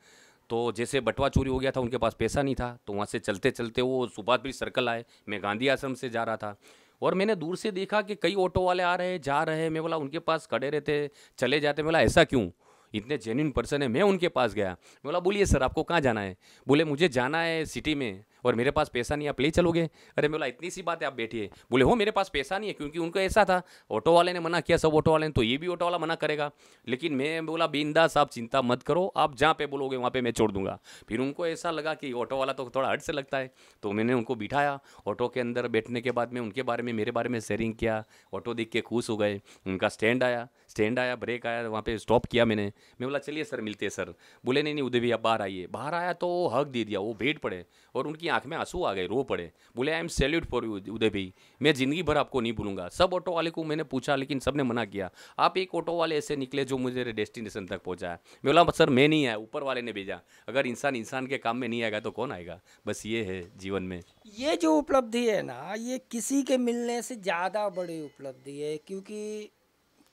तो जैसे बटुआ चोरी हो गया था, उनके पास पैसा नहीं था, तो वहाँ से चलते चलते वो सुभाष ब्रिज सर्कल आए। मैं गांधी आश्रम से जा रहा था और मैंने दूर से देखा कि कई ऑटो वाले आ रहे जा रहे हैं। मैं बोला उनके पास खड़े रहते चले जाते। मैं बोला ऐसा क्यों, इतने जेन्युइन पर्सन है। मैं उनके पास गया, मैं बोला बोलिए सर आपको कहाँ जाना है। बोले मुझे जाना है सिटी में और मेरे पास पैसा नहीं, आप ले चलोगे। अरे मैं बोला इतनी सी बात है, आप बैठिए। बोले हो मेरे पास पैसा नहीं है, क्योंकि उनको ऐसा था ऑटो वाले ने मना किया, सब ऑटो वाले ने, तो ये भी ऑटो वाला मना करेगा। लेकिन मैं बोला बिंदास, आप चिंता मत करो, आप जहाँ पे बोलोगे वहाँ पे मैं छोड़ दूंगा। फिर उनको ऐसा लगा कि ऑटो वाला तो थोड़ा हट से लगता है, तो मैंने उनको बिठाया। ऑटो के अंदर बैठने के बाद में उनके बारे में मेरे बारे में शेयरिंग किया। ऑटो देख के खुश हो गए। उनका स्टैंड आया, ब्रेक आया, वहाँ पे स्टॉप किया मैंने बोला चलिए सर मिलते हैं सर। बोले नहीं नहीं उदय भैया बाहर आइए। बाहर आया तो हक दे दिया, वो भेंट पड़े और उनकी आंख में आंसू आ गए, रो पड़े। बोले I am salute for you Uday भाई, मैं ज़िंदगी भर आपको नहीं भूलूंगा। सब ऑटो वाले को मैंने पूछा लेकिन सबने मना किया, आप एक ऑटो वाले ऐसे निकले जो मुझे डेस्टिनेशन तक पहुँचाया। मैं बोला सर मैं नहीं आया, ऊपर वाले ने भेजा, अगर इंसान इंसान के काम में नहीं आएगा तो कौन आएगा। बस ये है जीवन में।
ये जो उपलब्धि है ना, ये किसी के मिलने से ज़्यादा बड़ी उपलब्धि है, क्योंकि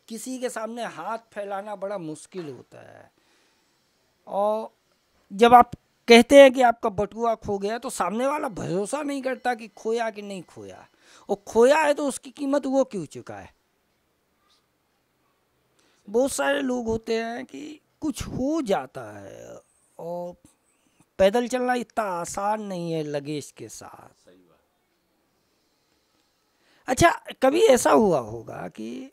किसी के सामने हाथ फैलाना बड़ा मुश्किल होता है। और जब आप कहते हैं कि आपका बटुआ खो गया, तो सामने वाला भरोसा नहीं करता कि खोया कि नहीं खोया, और खोया है तो उसकी कीमत वो क्यों चुका है। बहुत सारे लोग होते हैं कि कुछ हो जाता है और पैदल चलना इतना आसान नहीं है लगेज के साथ। अच्छा, कभी ऐसा हुआ होगा कि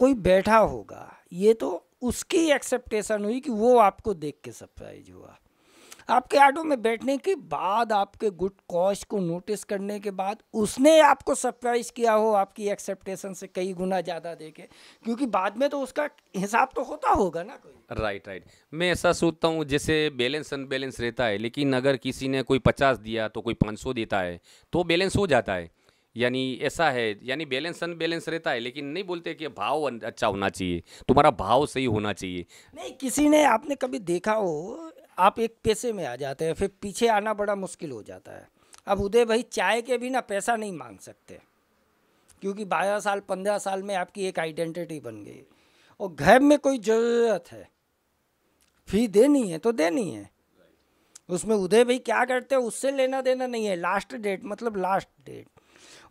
कोई बैठा होगा, ये तो उसकी एक्सेप्टेशन हुई कि वो आपको देख के सरप्राइज हुआ, आपके ऑटो में बैठने के बाद, आपके गुड कॉस्ट को नोटिस करने के बाद उसने आपको सरप्राइज किया हो आपकी एक्सेप्टेशन से कई गुना ज़्यादा देके, क्योंकि बाद में तो उसका हिसाब तो होता होगा ना कोई।
राइट। मैं ऐसा सोचता हूँ जैसे बैलेंस अनबैलेंस रहता है, लेकिन अगर किसी ने कोई 50 दिया तो कोई 500 देता है तो बैलेंस हो जाता है। यानी ऐसा है, यानी बैलेंस अनबैलेंस रहता है, लेकिन नहीं बोलते कि भाव अच्छा होना चाहिए, तुम्हारा भाव सही होना चाहिए।
नहीं, किसी ने आपने कभी देखा हो, आप एक पैसे में आ जाते हैं, फिर पीछे आना बड़ा मुश्किल हो जाता है। अब उदय भाई चाय के भी ना पैसा नहीं मांग सकते, क्योंकि 12 साल 15 साल में आपकी एक आइडेंटिटी बन गई। और घर में कोई ज़रूरत है, फी देनी है तो देनी है, उसमें उदय भाई क्या करते हैं उससे लेना देना नहीं है। लास्ट डेट मतलब लास्ट डेट,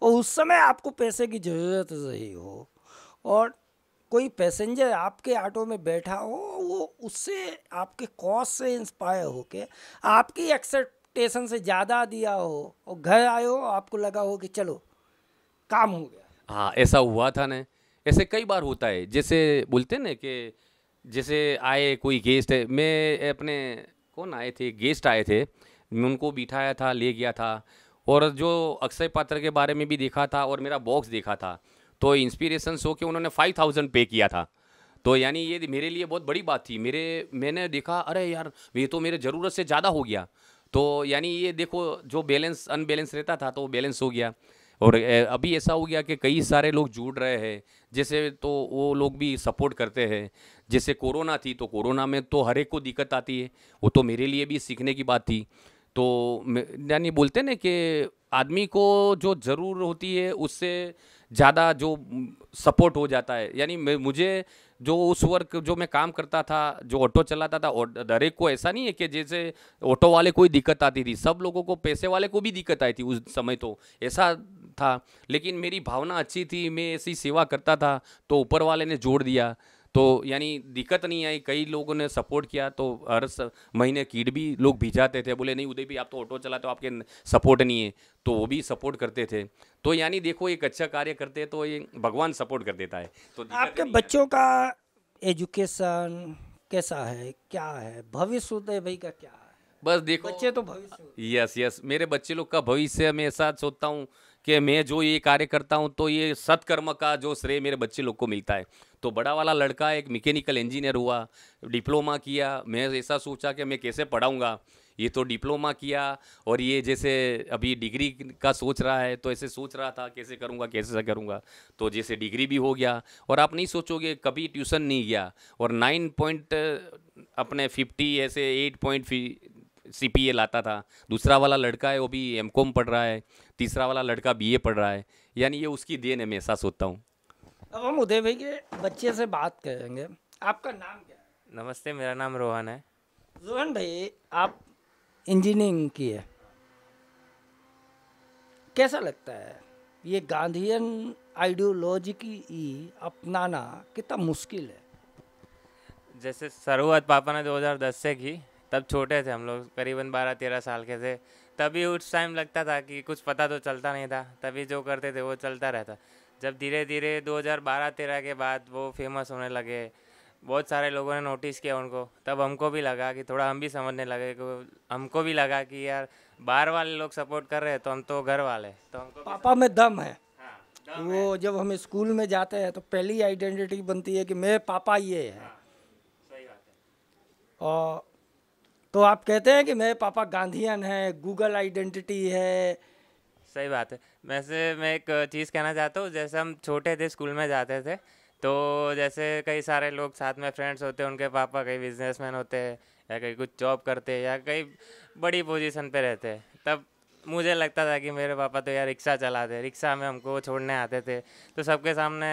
और उस समय आपको पैसे की ज़रूरत रही हो और कोई पैसेंजर आपके ऑटो में बैठा हो, वो उससे आपके कॉस्ट से इंस्पायर होके आपकी एक्सपेक्टेशन से ज़्यादा दिया हो और घर आए हो आपको लगा हो कि चलो काम हो गया।
हाँ, ऐसा हुआ था ना। ऐसे कई बार होता है, जैसे बोलते हैं ना कि जैसे आए कोई गेस्ट है, मैं अपने कौन आए थे, गेस्ट आए थे, मैं उनको बिठाया था, ले गया था, और जो अक्षय पात्र के बारे में भी देखा था और मेरा बॉक्स देखा था, तो इंस्पिरेशन शो के उन्होंने 5000 पे किया था। तो यानी ये मेरे लिए बहुत बड़ी बात थी। मैंने देखा, अरे यार ये तो मेरे ज़रूरत से ज़्यादा हो गया। तो यानी ये देखो, जो बैलेंस अनबैलेंस रहता था तो बैलेंस हो गया। और अभी ऐसा हो गया कि कई सारे लोग जुड़ रहे हैं, जैसे तो वो लोग भी सपोर्ट करते हैं। जैसे कोरोना थी, तो कोरोना में तो हर एक को दिक्कत आती है, वो तो मेरे लिए भी सीखने की बात थी। तो यानी बोलते हैं ना कि आदमी को जो ज़रूर होती है उससे ज़्यादा जो सपोर्ट हो जाता है। यानी मुझे जो उस वर्क जो मैं काम करता था, जो ऑटो चलाता था, और हर एक को ऐसा नहीं है कि जैसे ऑटो वाले कोई दिक्कत आती थी, सब लोगों को, पैसे वाले को भी दिक्कत आई थी उस समय, तो ऐसा था। लेकिन मेरी भावना अच्छी थी, मैं ऐसी सेवा करता था, तो ऊपर वाले ने जोड़ दिया। तो यानी दिक्कत नहीं आई, कई लोगों ने सपोर्ट किया। तो हर महीने किट भी लोग भिजाते थे, बोले नहीं उदय भी आप तो ऑटो चलाते हो, आपके सपोर्ट नहीं है, तो वो भी सपोर्ट करते थे। तो यानी देखो, एक अच्छा कार्य करते हैं तो ये भगवान सपोर्ट कर देता है, तो दिक्कत
आपके
नहीं है।
बच्चों का एजुकेशन कैसा है, क्या है भविष्य उदय भाई का, क्या है?
बस देखो,
बच्चे तो भविष्य होते
यस यस, मेरे बच्चे लोग का भविष्य मैं ऐसा सोचता हूँ कि मैं जो ये कार्य करता हूँ, तो ये सत्कर्म का जो श्रेय मेरे बच्चे लोग को मिलता है। तो बड़ा वाला लड़का एक मैकेनिकल इंजीनियर हुआ, डिप्लोमा किया। मैं ऐसा सोचा कि मैं कैसे पढ़ाऊँगा, ये तो डिप्लोमा किया, और ये जैसे अभी डिग्री का सोच रहा है, तो ऐसे सोच रहा था कैसे करूँगा कैसे करूँगा। तो जैसे डिग्री भी हो गया, और आप नहीं सोचोगे कभी ट्यूशन नहीं गया, और 9 पॉइंट अपने 50 ऐसे 8 CPA लाता था। दूसरा वाला लड़का है वो भी MCOM पढ़ रहा है, तीसरा वाला लड़का BA पढ़ रहा है। यानी ये उसकी देन है, मैं ऐसा सोचता हूँ।
अब हम उदय भाई के बच्चे से बात करेंगे। आपका नाम क्या है?
नमस्ते, मेरा नाम रोहन है।
रोहन भाई, आप इंजीनियरिंग की है, कैसा लगता है ये गांधीयन आइडियोलॉजी की अपनाना कितना मुश्किल है?
जैसे शुरुआत पापा ने 2010 से की, तब छोटे थे हम लोग, करीबन 12-13 साल के थे। तभी उस टाइम लगता था कि कुछ पता तो चलता नहीं था, तभी जो करते थे वो चलता रहता। जब धीरे धीरे 2012-13 के बाद वो फेमस होने लगे, बहुत सारे लोगों ने नोटिस किया उनको, तब हमको भी लगा कि थोड़ा हम भी समझने लगे, हमको भी लगा कि यार बाहर वाले लोग सपोर्ट कर रहे हैं तो हम तो घर वाले, तो हमको भी
पापा में दम है।
हाँ, दम है।
वो जब हम स्कूल में जाते हैं तो पहली आइडेंटिटी बनती है कि मेरे पापा ये है।
सही बात है।
और तो आप कहते हैं कि मेरे पापा गांधीयन है, गूगल आइडेंटिटी है।
सही बात है। वैसे मैं एक चीज़ कहना चाहता हूँ, जैसे हम छोटे थे स्कूल में जाते थे, तो जैसे कई सारे लोग साथ में फ्रेंड्स होते हैं, उनके पापा कई बिजनेसमैन होते हैं या कहीं कुछ जॉब करते हैं या कई बड़ी पोजीशन पे रहते हैं, तब मुझे लगता था कि मेरे पापा तो यार रिक्शा चलाते, रिक्शा में हमको छोड़ने आते थे, तो सबके सामने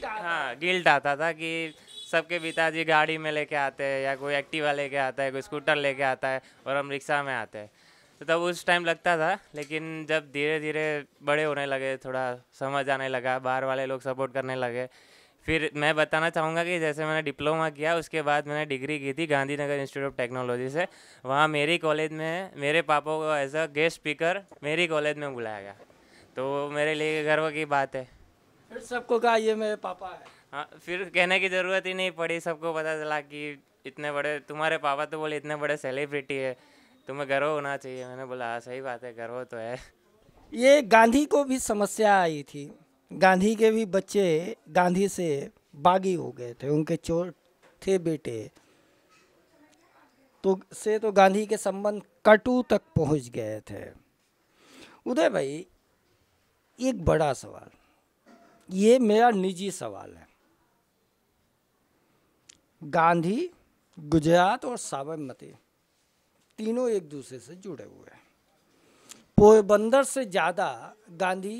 हाँ गिल्ट आता था कि सबके पिताजी गाड़ी में लेके आते हैं या कोई एक्टिवा लेके आता है, कोई स्कूटर लेके आता है और हम रिक्शा में आते हैं। तो तब उस टाइम लगता था, लेकिन जब धीरे धीरे बड़े होने लगे, थोड़ा समझ आने लगा, बाहर वाले लोग सपोर्ट करने लगे, फिर मैं बताना चाहूँगा कि जैसे मैंने डिप्लोमा किया, उसके बाद मैंने डिग्री की थी गांधीनगर इंस्टीट्यूट ऑफ टेक्नोलॉजी से। वहाँ मेरी कॉलेज में मेरे पापा को एज अ गेस्ट स्पीकर मेरी कॉलेज में बुलाया गया, तो मेरे लिए गर्व की बात है।
फिर सबको कहा ये मेरे पापा है।
हाँ, फिर कहने की ज़रूरत ही नहीं पड़ी, सबको पता चला कि इतने बड़े तुम्हारे पापा, तो बोले इतने बड़े सेलिब्रिटी है, तुम्हें गर्व होना चाहिए। मैंने बोला हाँ सही बात है, गर्व तो है।
ये गांधी को भी समस्या आई थी, गांधी के भी बच्चे गांधी से बागी हो गए थे, उनके चौथे बेटे तो गांधी के संबंध कटु तक पहुंच गए थे। उदय भाई, एक बड़ा सवाल, ये मेरा निजी सवाल है। गांधी, गुजरात और साबरमती तीनों एक दूसरे से जुड़े हुए हैं। पोरबंदर से ज़्यादा गांधी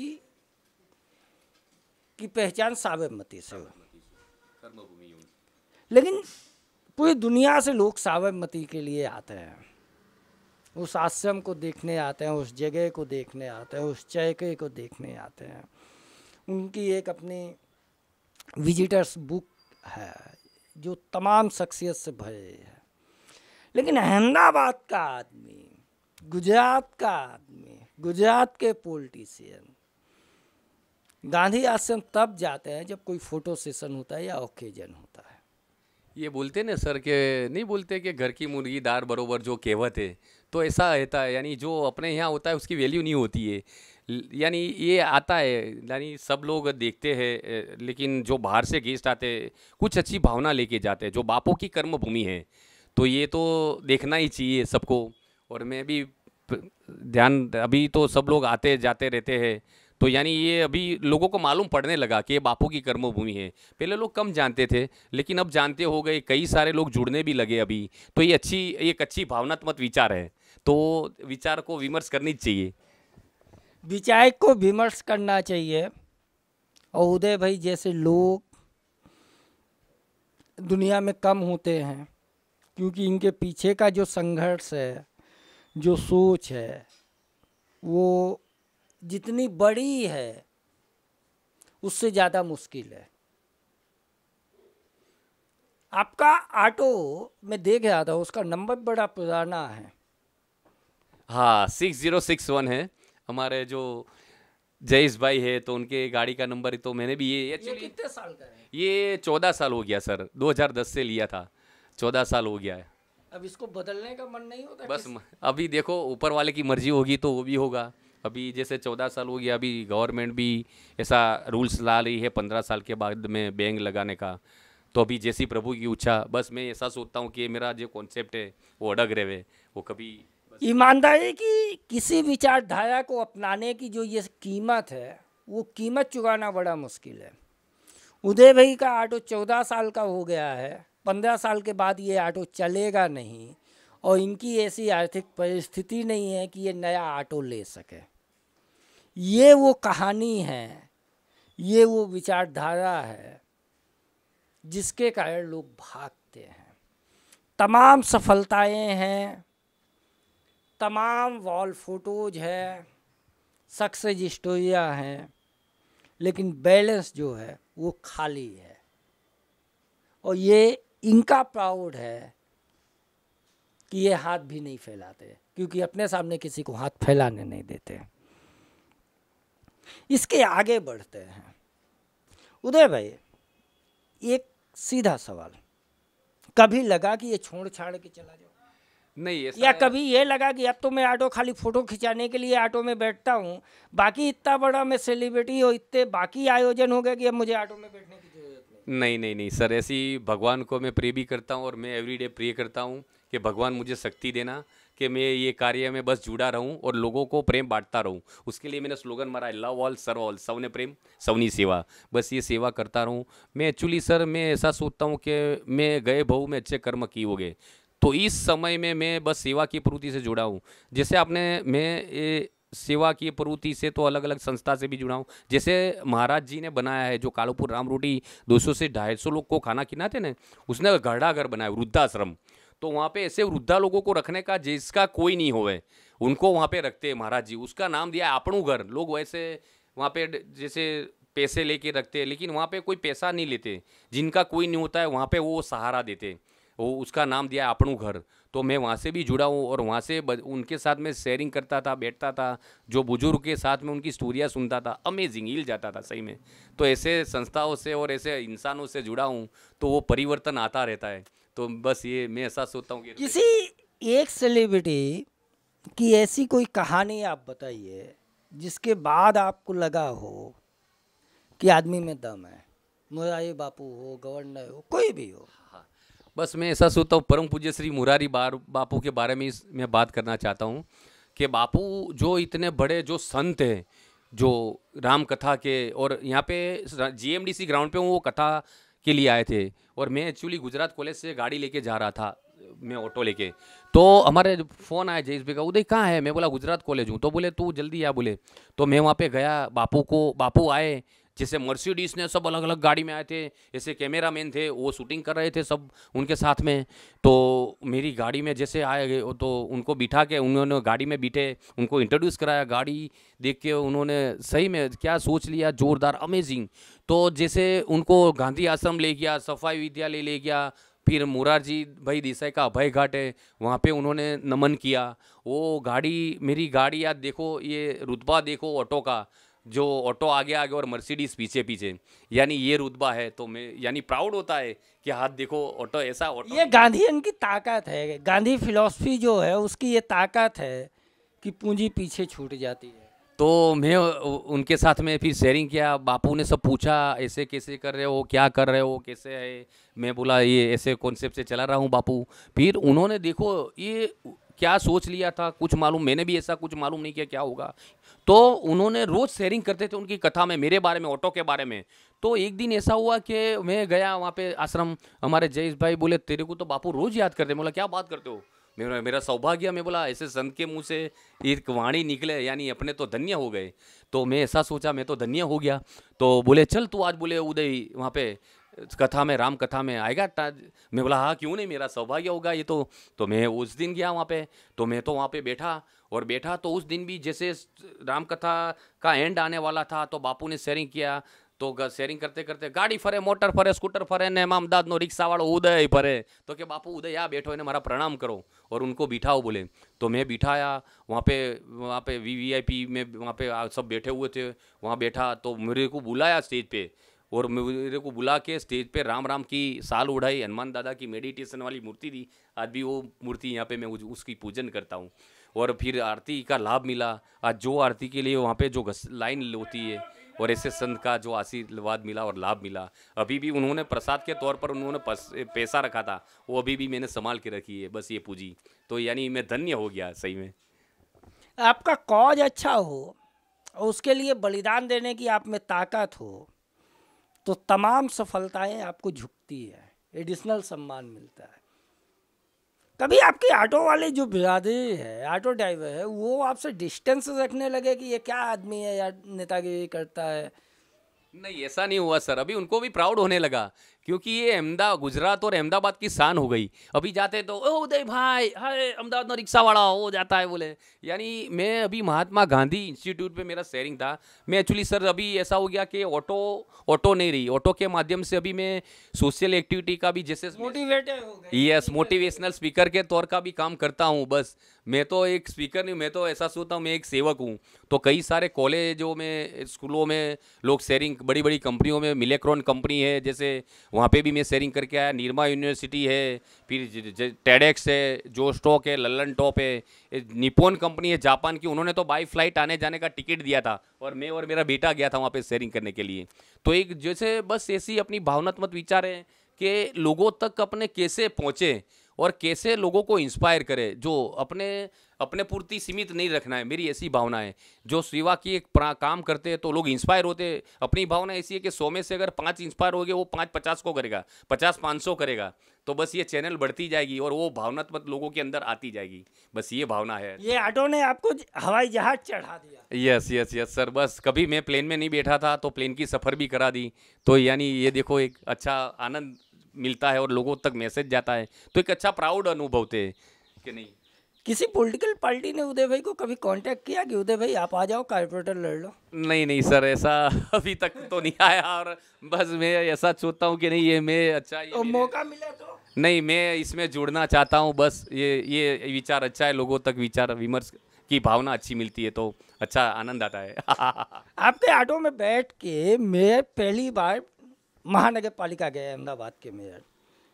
की पहचान साबरमती से हुई, लेकिन पूरी दुनिया से लोग साबरमती के लिए आते हैं, उस आश्रम को देखने आते हैं, उस जगह को देखने आते हैं, उस चरखे को देखने आते हैं। उनकी एक अपनी विजिटर्स बुक है जो तमाम शख्सियत से भरे है। लेकिन अहमदाबाद का आदमी, गुजरात का आदमी, गुजरात के पॉलिटिशियन गांधी आश्रम तब जाते हैं जब कोई फोटो सेशन होता है या ओकेजन होता है।
ये बोलते ना सर के नहीं बोलते कि घर की मुर्गी दार बरोबर, जो कहावत है तो ऐसा रहता है। यानी जो अपने यहाँ होता है उसकी वैल्यू नहीं होती है। यानी ये आता है, यानी सब लोग देखते हैं, लेकिन जो बाहर से गेस्ट आते हैं कुछ अच्छी भावना लेके जाते हैं, जो बापों की कर्म भूमि है, तो ये तो देखना ही चाहिए सबको। और मैं भी ध्यान, अभी तो सब लोग आते जाते रहते हैं, तो यानी ये अभी लोगों को मालूम पड़ने लगा कि ये बापू की कर्मभूमि है। पहले लोग कम जानते थे, लेकिन अब जानते हो गए, कई सारे लोग जुड़ने भी लगे अभी। तो ये एक अच्छी भावनात्मक विचार है, तो विचार को विमर्श करनी चाहिए।
विचार को विमर्श करना चाहिए। और उदय भाई जैसे लोग दुनिया में कम होते हैं, क्योंकि इनके पीछे का जो संघर्ष है, जो सोच है, वो जितनी बड़ी है उससे ज़्यादा मुश्किल है। आपका ऑटो मैं देख रहा था, उसका नंबर बड़ा पुराना है।
हाँ, 6061 है। हमारे जो जयेश भाई है, तो उनके गाड़ी का नंबर, तो मैंने भी ये
कितने साल का है?
ये 14 साल हो गया सर, 2010 से लिया था, 14 साल हो गया है।
अब इसको बदलने का मन नहीं होता?
बस अभी देखो ऊपर वाले की मर्जी होगी तो वो भी होगा। अभी जैसे 14 साल हो गया, अभी गवर्नमेंट भी ऐसा रूल्स ला रही है 15 साल के बाद में बैंग लगाने का। तो अभी जैसी प्रभु की इच्छा, बस मैं ऐसा सोचता हूँ कि मेरा जो कॉन्सेप्ट है वो अड़ग रहे, वो कभी
ईमानदारी की किसी विचारधारा को अपनाने की जो ये कीमत है, वो कीमत चुकाना बड़ा मुश्किल है। उदय भाई का ऑटो 14 साल का हो गया है, 15 साल के बाद ये ऑटो चलेगा नहीं, और इनकी ऐसी आर्थिक परिस्थिति नहीं है कि ये नया ऑटो ले सके। ये वो कहानी है, ये वो विचारधारा है जिसके कारण लोग भागते हैं। तमाम सफलताएं हैं, तमाम वॉल फोटोज है, सक्सेस स्टोरियाँ हैं, लेकिन बैलेंस जो है वो खाली है। और ये इनका प्राउड है कि ये हाथ भी नहीं फैलाते, क्योंकि अपने सामने किसी को हाथ फैलाने नहीं देते। इसके आगे बढ़ते हैं। उदय भाई, एक सीधा सवाल, कभी लगा कि ये छोड़ छाड़ के चला जाओ?
नहीं,
या कभी ये लगा कि अब तो मैं ऑटो खाली फ़ोटो खिंचाने के लिए ऑटो में बैठता हूँ, बाकी इतना बड़ा मैं सेलिब्रिटी और इतने बाकी आयोजन हो गए कि अब मुझे ऑटो में बैठने की जरूरत
नहीं? नहीं नहीं सर, ऐसी भगवान को मैं प्रे भी करता हूँ, और मैं एवरीडे प्रे करता हूँ कि भगवान मुझे शक्ति देना कि मैं ये कार्य में बस जुड़ा रहूं और लोगों को प्रेम बांटता रहूं। उसके लिए मैंने स्लोगन मारा है, लव ऑल सर्व ऑल, सबने प्रेम सबनी सेवा। बस ये सेवा करता रहूं मैं। एक्चुअली सर मैं ऐसा सोचता हूं कि मैं गए बहु में अच्छे कर्म किए होंगे, तो इस समय में मैं बस सेवा की प्रवृत्ति से जुड़ा हूँ। जैसे मैं ये सेवा की प्रवृत्ति से तो अलग अलग संस्था से भी जुड़ा हूँ। जैसे महाराज जी ने बनाया है जो कालूपुर राम रोटी 200 से 250 लोग को खाना खिलाते ना, उसने घड़ा घर बनाया, वृद्धाश्रम। तो वहाँ पे ऐसे वृद्धा लोगों को रखने का जिसका कोई नहीं होवे, उनको वहाँ पे रखते हैं महाराज जी। उसका नाम दिया आपणू घर। लोग वैसे वहाँ पे जैसे पैसे लेके रखते हैं, लेकिन वहाँ पे कोई पैसा नहीं लेते, जिनका कोई नहीं होता है वहाँ पे वो सहारा देते, वो उसका नाम दिया आपणू घर। तो मैं वहाँ से भी जुड़ा हूँ, और वहाँ से उनके साथ में शेयरिंग करता था, बैठता था, जो बुजुर्ग के साथ में उनकी स्टोरियाँ सुनता था, अमेजिंग, हिल जाता था सही में। तो ऐसे संस्थाओं से और ऐसे इंसानों से जुड़ा हूँ, तो वो परिवर्तन आता रहता है। तो बस ये मैं ऐसा सोचता हूँ कि
किसी एक सेलिब्रिटी की ऐसी कोई कहानी आप बताइए जिसके बाद आपको लगा हो कि आदमी में दम है, मुरारी बापू हो, गवर्नर हो, कोई भी हो।
बस मैं ऐसा सोचता हूँ, परम पूज्य श्री मुरारी बापू के बारे में मैं बात करना चाहता हूँ कि बापू जो इतने बड़े जो संत हैं, जो राम कथा के, और यहाँ पे GMDC ग्राउंड पे वो कथा के लिए आए थे। और मैं एक्चुअली गुजरात कॉलेज से गाड़ी लेके जा रहा था, मैं ऑटो लेके, तो हमारे फ़ोन आया जयेश भाई का, उदय कहाँ है? मैं बोला गुजरात कॉलेज हूँ। तो बोले तू जल्दी आ, बोले। तो मैं वहाँ पे गया, बापू आए, जैसे मर्सिडीज ने सब अलग अलग गाड़ी में आए थे, ऐसे कैमरामैन थे वो शूटिंग कर रहे थे सब उनके साथ में। तो मेरी गाड़ी में जैसे आए तो उनको बिठा के उन्होंने गाड़ी में बिठे, उनको इंट्रोड्यूस कराया, गाड़ी देख के उन्होंने सही में क्या सोच लिया, जोरदार अमेजिंग। तो जैसे उनको गांधी आश्रम ले गया, सफाई विद्यालय ले गया, फिर मुरारजी भाई देसाई का अभय घाट है वहाँ पे उन्होंने नमन किया। वो गाड़ी, मेरी गाड़ी याद देखो, ये रुतबा देखो ऑटो का, जो ऑटो आगे आगे और मर्सिडीज पीछे पीछे, यानी ये रुतबा है। तो मैं यानी प्राउड होता है कि हाथ देखो ऑटो, ऐसा ऑटो।
ये गांधीयन की ताकत है, गांधी फिलॉसफी जो है उसकी ये ताकत है कि पूंजी पीछे छूट जाती है।
तो मैं उनके साथ में फिर शेयरिंग किया। बापू ने सब पूछा ऐसे कैसे कर रहे हो, क्या कर रहे हो, कैसे है। मैं बोला ये ऐसे कॉन्सेप्ट से चला रहा हूँ बापू। फिर उन्होंने देखो ये क्या सोच लिया था, कुछ मालूम, मैंने भी ऐसा कुछ मालूम नहीं किया क्या होगा। तो उन्होंने रोज़ शेयरिंग करते थे उनकी कथा में, मेरे बारे में, ऑटो के बारे में। तो एक दिन ऐसा हुआ कि मैं गया वहाँ पे आश्रम, हमारे जयेश भाई बोले तेरे को तो बापू रोज़ याद करते। बोला क्या बात करते हो, मेरा सौभाग्य। मैं बोला ऐसे संत के मुंह से एक वाणी निकले, यानी अपने तो धन्य हो गए। तो मैं ऐसा सोचा मैं तो धन्य हो गया। तो बोले चल तू आज बोले उदय वहाँ पे कथा में, राम कथा में आएगा। मैं बोला हाँ क्यों नहीं, मेरा सौभाग्य होगा ये तो मैं उस दिन गया वहाँ पे। तो मैं तो वहाँ पे बैठा तो उस दिन भी जैसे राम कथा का एंड आने वाला था तो बापू ने शेयरिंग किया। तो शेयरिंग करते करते गाड़ी फरे, मोटर फरे, स्कूटर फरे ने अमदावाद नो रिक्शा वालों उदय फरे। तो कि बापू उदय आ बैठो, इन्हें मारा प्रणाम करो और उनको बिठाओ बोले। तो मैं बिठाया वहाँ पे वीवीआईपी में, वहाँ पे सब बैठे हुए थे, वहाँ बैठा। तो मेरे को बुलाया स्टेज पे, और मेरे को बुला के स्टेज पे राम राम की साल उड़ाई। हनुमान दादा की मेडिटेशन वाली मूर्ति थी, आज भी वो मूर्ति यहाँ पे मैं उसकी पूजन करता हूँ। और फिर आरती का लाभ मिला। आज जो आरती के लिए वहाँ पे जो लाइन होती है, और ऐसे संत का जो आशीर्वाद मिला और लाभ मिला। अभी भी उन्होंने प्रसाद के तौर पर उन्होंने पैसा रखा था, वो अभी भी मैंने संभाल के रखी है, बस ये पूजी। तो यानी मैं धन्य हो गया सही में।
आपका कॉज अच्छा हो और उसके लिए बलिदान देने की आप में ताकत हो तो तमाम सफलताएं आपको झुकती है, एडिशनल सम्मान मिलता है। कभी आपके ऑटो वाले जो बिरादरी है, ऑटो ड्राइवर है, वो आपसे डिस्टेंस रखने लगे कि ये क्या आदमी है यार, नेतागिरी करता है?
नहीं ऐसा नहीं हुआ सर, अभी उनको भी प्राउड होने लगा, क्योंकि ये अहमदाबाद, गुजरात और अहमदाबाद की शान हो गई। अभी जाते तो ओ उदय भाई, हाय अहमदाबाद में रिक्शा वाला हो जाता है बोले। यानी मैं अभी महात्मा गांधी इंस्टीट्यूट पे मेरा शेयरिंग था। मैं एक्चुअली सर अभी ऐसा हो गया कि ऑटो नहीं रही, ऑटो के माध्यम से अभी मैं सोशल एक्टिविटी का भी, जैसे
मोटिवेटेड हो गए।
यस, मोटिवेशनल स्पीकर के तौर का भी काम करता हूँ। बस मैं तो एक स्पीकर नहीं, मैं तो ऐसा सोचता हूँ मैं एक सेवक हूँ। तो कई सारे कॉलेजों में, स्कूलों में लोग शेयरिंग, बड़ी बड़ी कंपनियों में, मिलेक्रॉन कंपनी है जैसे, वहाँ पे भी मैं शेयरिंग करके आया। निरमा यूनिवर्सिटी है, फिर टेडेक्स है, जो स्टॉक है, लल्लन टॉप है, निप्पॉन कंपनी है जापान की, उन्होंने तो बाई फ्लाइट आने जाने का टिकट दिया था, और मैं और मेरा बेटा गया था वहाँ पे शेयरिंग करने के लिए। तो एक जैसे बस ऐसी अपनी भावनात्मक विचार है कि लोगों तक अपने कैसे पहुँचे और कैसे लोगों को इंस्पायर करे, जो अपने पूर्ति सीमित नहीं रखना है, मेरी ऐसी भावना है। जो सेवा की एक काम करते हैं तो लोग इंस्पायर होते हैं। अपनी भावना ऐसी है कि 100 में से अगर 5 इंस्पायर हो गए, वो 5 50 को करेगा, 50 500 करेगा, तो बस ये चैनल बढ़ती जाएगी और वो भावनात्मक लोगों के अंदर आती जाएगी। बस ये भावना है।
ये ऑटो ने आपको हवाई जहाज चढ़ा दिया।
यस यस यस सर, बस कभी मैं प्लेन में नहीं बैठा था तो प्लेन की सफ़र भी करा दी। तो यानी ये देखो एक अच्छा आनंद मिलता है और लोगों तक मैसेज जाता है, तो एक अच्छा प्राउड अनुभव थे कि नहीं।
किसी पॉलिटिकल पार्टी ने उदय भाई को कभी कांटेक्ट किया कि उदय भाई आप आ जाओ कारपोरेटर लड़ लो?
नहीं सर, ऐसा अभी तक तो नहीं आया। और बस मैं ऐसा सोचता हूँ कि नहीं, ये मैं अच्छा, ये
मौका मिला तो
नहीं, मैं इसमें जुड़ना चाहता हूँ। बस ये विचार अच्छा है, लोगों तक विचार विमर्श की भावना अच्छी मिलती है तो अच्छा आनंद आता है।
आपके ऑटो में बैठ के मैं पहली बार महानगर पालिका गया, अहमदाबाद के मेयर।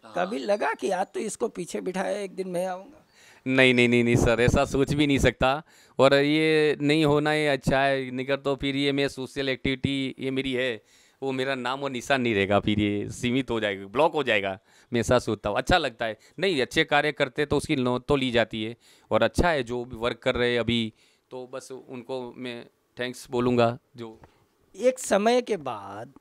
कभी लगा कि आज तो इसको पीछे बिठाया, एक दिन मैं आऊँगा?
नहीं सर, ऐसा सोच भी नहीं सकता। और ये नहीं होना ही अच्छा है, निकर तो फिर ये मैं सोशल एक्टिविटी ये मेरी है, वो मेरा नाम और निशान नहीं रहेगा, फिर ये सीमित हो जाएगा, ब्लॉक हो जाएगा। मैं ऐसा सोचता हूँ, अच्छा लगता है। नहीं, अच्छे कार्य करते तो उसकी नोट तो ली जाती है, और अच्छा है जो भी वर्क कर रहे हैं अभी, तो बस उनको मैं थैंक्स बोलूँगा। जो
एक समय के बाद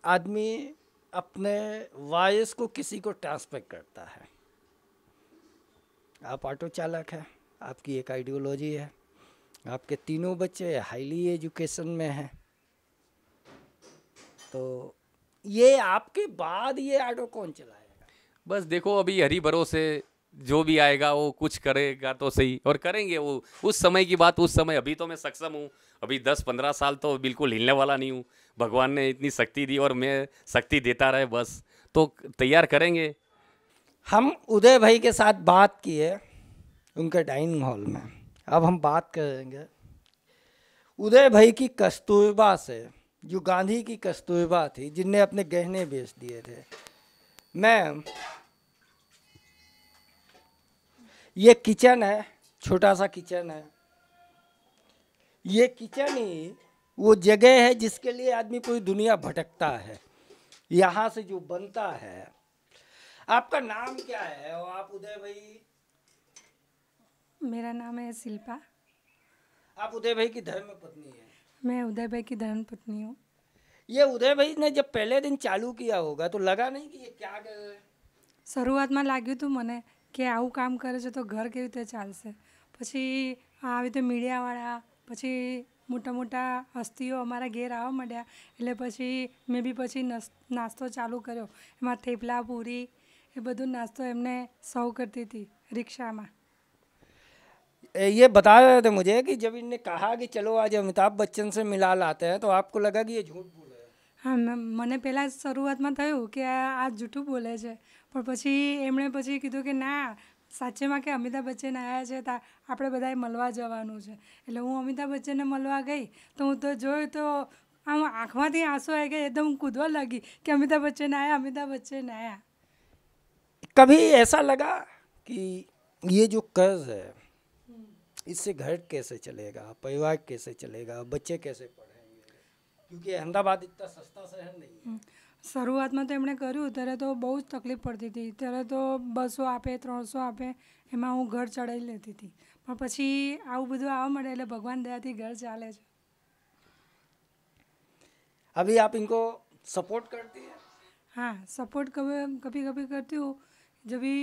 आदमी अपने वॉइस को किसी को ट्रांसफर करता है। आप ऑटो चालक हैं, आपकी एक आइडियोलॉजी है, आपके तीनों बच्चे हाईली एजुकेशन में हैं, तो ये आपके बाद ये ऑटो कौन चलाएगा?
बस देखो अभी हरी भरोसे जो भी आएगा वो कुछ करेगा तो सही, और करेंगे वो उस समय की बात उस समय। अभी तो मैं सक्षम हूँ, अभी 10-15 साल तो बिल्कुल हिलने वाला नहीं हूँ। भगवान ने इतनी शक्ति दी और मैं शक्ति देता रहे बस, तो तैयार करेंगे।
हम उदय भाई के साथ बात किए उनके डाइनिंग हॉल में। अब हम बात करेंगे उदय भाई की कस्तूरबा से, जो गांधी की कस्तूरबा थी, जिनने अपने गहने बेच दिए थे। मैं ये किचन है, छोटा सा किचन है। ये किचन ही वो जगह है जिसके लिए आदमी पूरी दुनिया भटकता है। यहाँ से जो बनता है। आपका नाम क्या है और आप उदय भाई?
मेरा नाम है शिल्पा।
आप उदय भाई की धर्म पत्नी है?
मैं उदय भाई की धर्म पत्नी हूँ।
ये उदय भाई ने जब पहले दिन चालू किया होगा तो लगा नहीं कि ये क्या कर रहे हैं?
શરૂઆતમાં લાગ્યું હતું મને કે આવું કામ કરે છે તો ઘર કેવી રીતે ચાલશે. પછી આવી રીતે મીડિયાવાળા, પછી મોટા મોટા હસ્તીઓ અમારા ઘેર આવવા માંડ્યા એટલે પછી મેં બી પછી નાસ્તો ચાલુ કર્યો. એમાં થેપલા, પૂરી એ બધું નાસ્તો એમને સર્વ કરતી હતી રિક્ષામાં.
ये बता रहे थे मुझे कि जब इनने कहा कि चलो आज अमिताभ बच्चन से मिला लाते हैं तो आपको लगा कि ये झूठ बोल रहे हैं?
હા, મને પહેલાં શરૂઆતમાં થયું કે આ જૂઠું બોલે છે, પણ પછી એમણે પછી કીધું કે ના, સાચેમાં કે અમિતાભ બચ્ચન આવ્યા છે તો આપણે બધાએ મળવા જવાનું છે. એટલે હું અમિતાભ બચ્ચનને મળવા ગઈ તો હું તો જોયું તો આમ આંખમાંથી આંસુ આવી ગયા, એકદમ કૂદવા લાગી કે અમિતાભ બચ્ચન આવ્યા, અમિતાભ બચ્ચન આવ્યા.
कभी ऐसा लगा कि ये जो कर्ज है इससे घर कैसे चलेगा, परिवार कैसे चलेगा, बच्चे कैसे पढ़ेंगे? क्योंकि अहमदाबाद इतना सस्ता शहर नहीं है.
શરૂઆતમાં તો એમણે કર્યું ત્યારે તો બહુ જ તકલીફ પડતી હતી. ત્યારે તો 200 આપે, 300 આપે, એમાં હું ઘર ચડાવી લેતી હતી. પણ પછી આવું બધું આવવા મળે એટલે ભગવાન દયાથી ઘર ચાલે છે.
अभी आप इनको सपोर्ट करती है?
हाँ, सपोर्ट कभी कभी करती हूँ. जब भी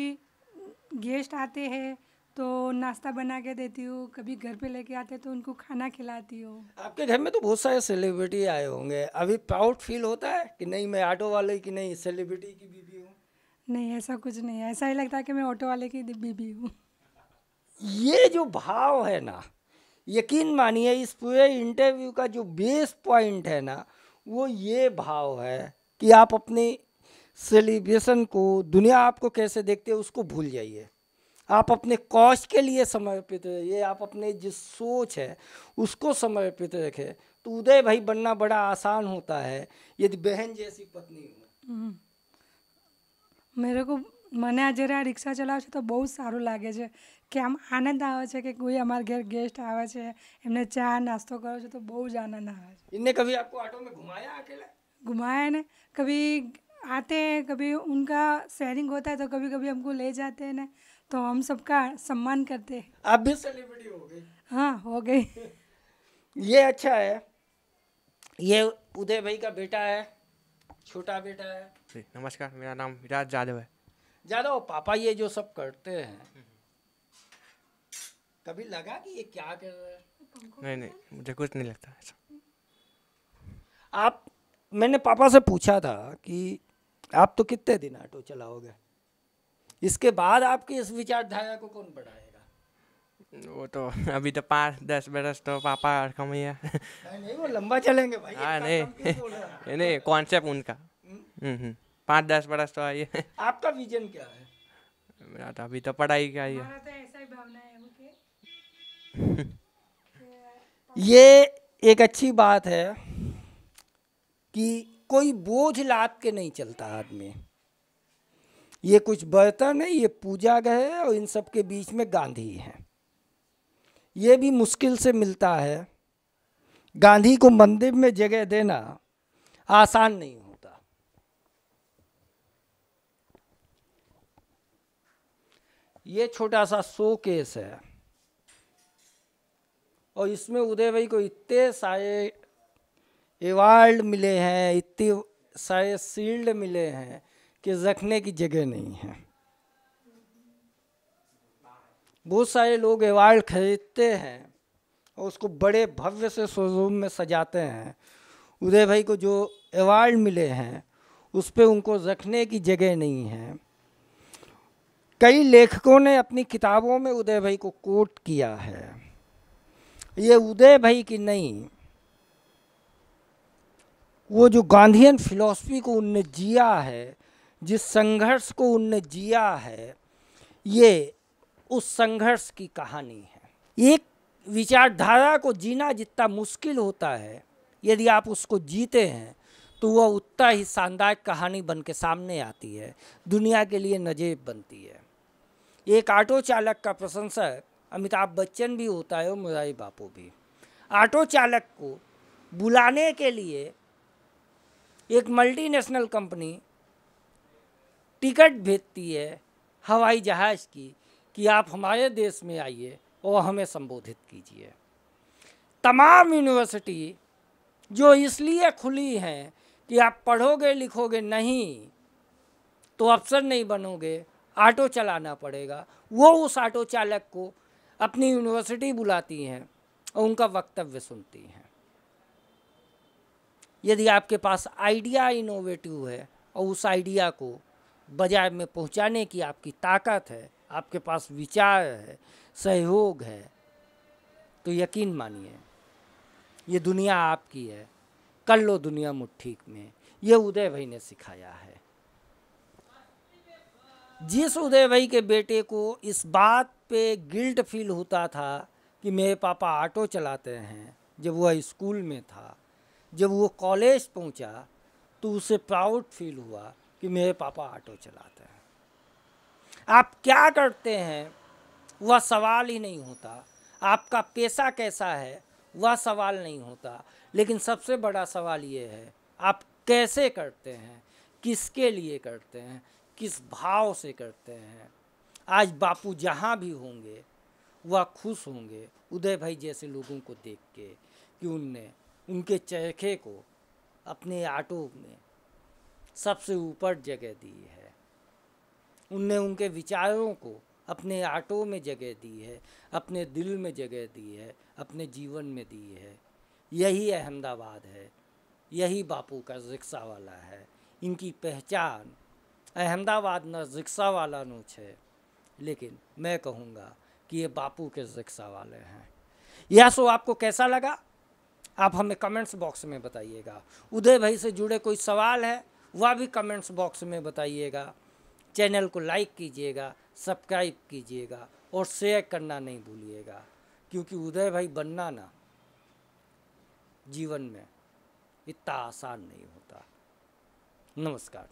गेस्ट आते हैं तो नाश्ता बना के देती हूँ, कभी घर पे लेके आते तो उनको खाना खिलाती हूँ.
आपके घर में तो बहुत सारे सेलिब्रिटी आए होंगे, अभी प्राउड फील होता है कि नहीं मैं ऑटो वाले की नहीं सेलिब्रिटी की बीबी हूँ?
नहीं, ऐसा कुछ नहीं है. ऐसा ही लगता है कि मैं ऑटो वाले की बीबी हूँ.
ये जो भाव है ना, यकीन मानिए इस पूरे इंटरव्यू का जो बेस पॉइंट है ना, वो ये भाव है कि आप अपने सेलिब्रेशन को, दुनिया आपको कैसे देखते है उसको भूल जाइए. आप अपने कॉज के लिए समर्पित रहिए, आप अपने जो सोच है उसको समर्पित रखें. तो उदय भाई बनना बड़ा आसान होता है यदि बहन जैसी पत्नी हो.
मेरे को મને આ જ્યારે આ રિક્ષા ચલાવે છે તો બહુ સારું લાગે છે કે આમ આનંદ આવે છે કે કોઈ અમારા ઘેર ગેસ્ટ આવે છે, એમને ચા નાસ્તો કરો છો તો બહુ જ આનંદ આવે છે.
इनने कभी आपको ऑटो में घुमाया अकेले?
घुमाया ने, कभी आते हैं, कभी उनका शेयरिंग होता है तो कभी कभी हमको ले जाते हैं ना, तो हम सबका सम्मान करते हैं.
आप भी सेलिब्रिटी हो गई?
हाँ, हो गई.
ये अच्छा है. ये उदय भाई का बेटा है, छोटा बेटा है.
जी नमस्कार, मेरा नाम विराज जादव है.
जादव, पापा ये जो सब करते हैं कभी लगा कि ये क्या कर रहे हैं?
नहीं नहीं, मुझे कुछ नहीं लगता ऐसा.
आप, मैंने पापा से पूछा था कि आप तो कितने दिन ऑटो चलाओगे, इसके बाद आपकी इस विचारधारा को कौन बढ़ाएगा?
वो तो अभी तो 5-10 बरस तो पापा कमैया.
नहीं वो लंबा चलेंगे भाई.
हाँ
इतना
नहीं
कम क्यों बोल रहे हैं?
नहीं, कॉन्सेप्ट उनका 5-10 बरस तो आइए.
आपका विजन क्या है?
मेरा तो अभी तो पढ़ाई का ही है.
हमारा तो ऐसा ही भावना है उनके.
ये एक अच्छी बात है कि कोई बोझ लाद के नहीं चलता आदमी. ये कुछ बर्तन है, ये पूजा गए है और इन सब के बीच में गांधी है. ये भी मुश्किल से मिलता है. गांधी को मंदिर में जगह देना आसान नहीं होता. ये छोटा सा शोकेस है और इसमें उदय भाई को इतने सारे अवार्ड मिले हैं, इतने सारे शील्ड मिले हैं कि रखने की जगह नहीं है. बहुत सारे लोग अवार्ड खरीदते हैं और उसको बड़े भव्य से शोरूम में सजाते हैं. उदय भाई को जो अवार्ड मिले हैं उस पे उनको रखने की जगह नहीं है। कई लेखकों ने अपनी किताबों में उदय भाई को कोट किया है। ये उदय भाई की नहीं, वो जो गांधीयन फिलॉसफी को उनने जिया है, जिस संघर्ष को उनने जिया है, ये उस संघर्ष की कहानी है। एक विचारधारा को जीना जितना मुश्किल होता है, यदि आप उसको जीते हैं तो वह उतना ही शानदार कहानी बन के सामने आती है, दुनिया के लिए नजेब बनती है। एक ऑटो चालक का प्रशंसक अमिताभ बच्चन भी होता है और मुरारी बापू भी। ऑटो चालक को बुलाने के लिए एक मल्टीनेशनल कंपनी टिकट भेजती है हवाई जहाज़ की कि आप हमारे देश में आइए और हमें संबोधित कीजिए। तमाम यूनिवर्सिटी जो इसलिए खुली हैं कि आप पढ़ोगे लिखोगे नहीं तो अफसर नहीं बनोगे, ऑटो चलाना पड़ेगा, वो उस ऑटो चालक को अपनी यूनिवर्सिटी बुलाती हैं और उनका वक्तव्य सुनती हैं। यदि आपके पास आइडिया इनोवेटिव है और उस आइडिया को बाजार में पहुंचाने की आपकी ताकत है, आपके पास विचार है, सहयोग है, तो यकीन मानिए ये दुनिया आपकी है। कर लो दुनिया मुट्ठी में, ये उदय भाई ने सिखाया है। जिस उदय भाई के बेटे को इस बात पे गिल्ट फील होता था कि मेरे पापा ऑटो चलाते हैं, जब वह स्कूल में था, जब वो कॉलेज पहुंचा तो उसे प्राउड फील हुआ कि मेरे पापा ऑटो चलाते हैं। आप क्या करते हैं वह सवाल ही नहीं होता, आपका पेशा कैसा है वह सवाल नहीं होता, लेकिन सबसे बड़ा सवाल ये है आप कैसे करते हैं, किसके लिए करते हैं, किस भाव से करते हैं। आज बापू जहाँ भी होंगे वह खुश होंगे उदय भाई जैसे लोगों को देख के कि उनने उनके चरखे को अपने ऑटो में सबसे ऊपर जगह दी है, उनने उनके विचारों को अपने ऑटो में जगह दी है, अपने दिल में जगह दी है, अपने जीवन में दी है। यही अहमदाबाद है, यही बापू का रिक्शा वाला है। इनकी पहचान अहमदाबाद न रिक्शा वाला नो है, लेकिन मैं कहूँगा कि ये बापू के रिक्शा वाले हैं। यह शो आपको कैसा लगा आप हमें कमेंट्स बॉक्स में बताइएगा। उदय भाई से जुड़े कोई सवाल है वह भी कमेंट्स बॉक्स में बताइएगा। चैनल को लाइक कीजिएगा, सब्सक्राइब कीजिएगा और शेयर करना नहीं भूलिएगा, क्योंकि उदय भाई बनना ना जीवन में इतना आसान नहीं होता। नमस्कार।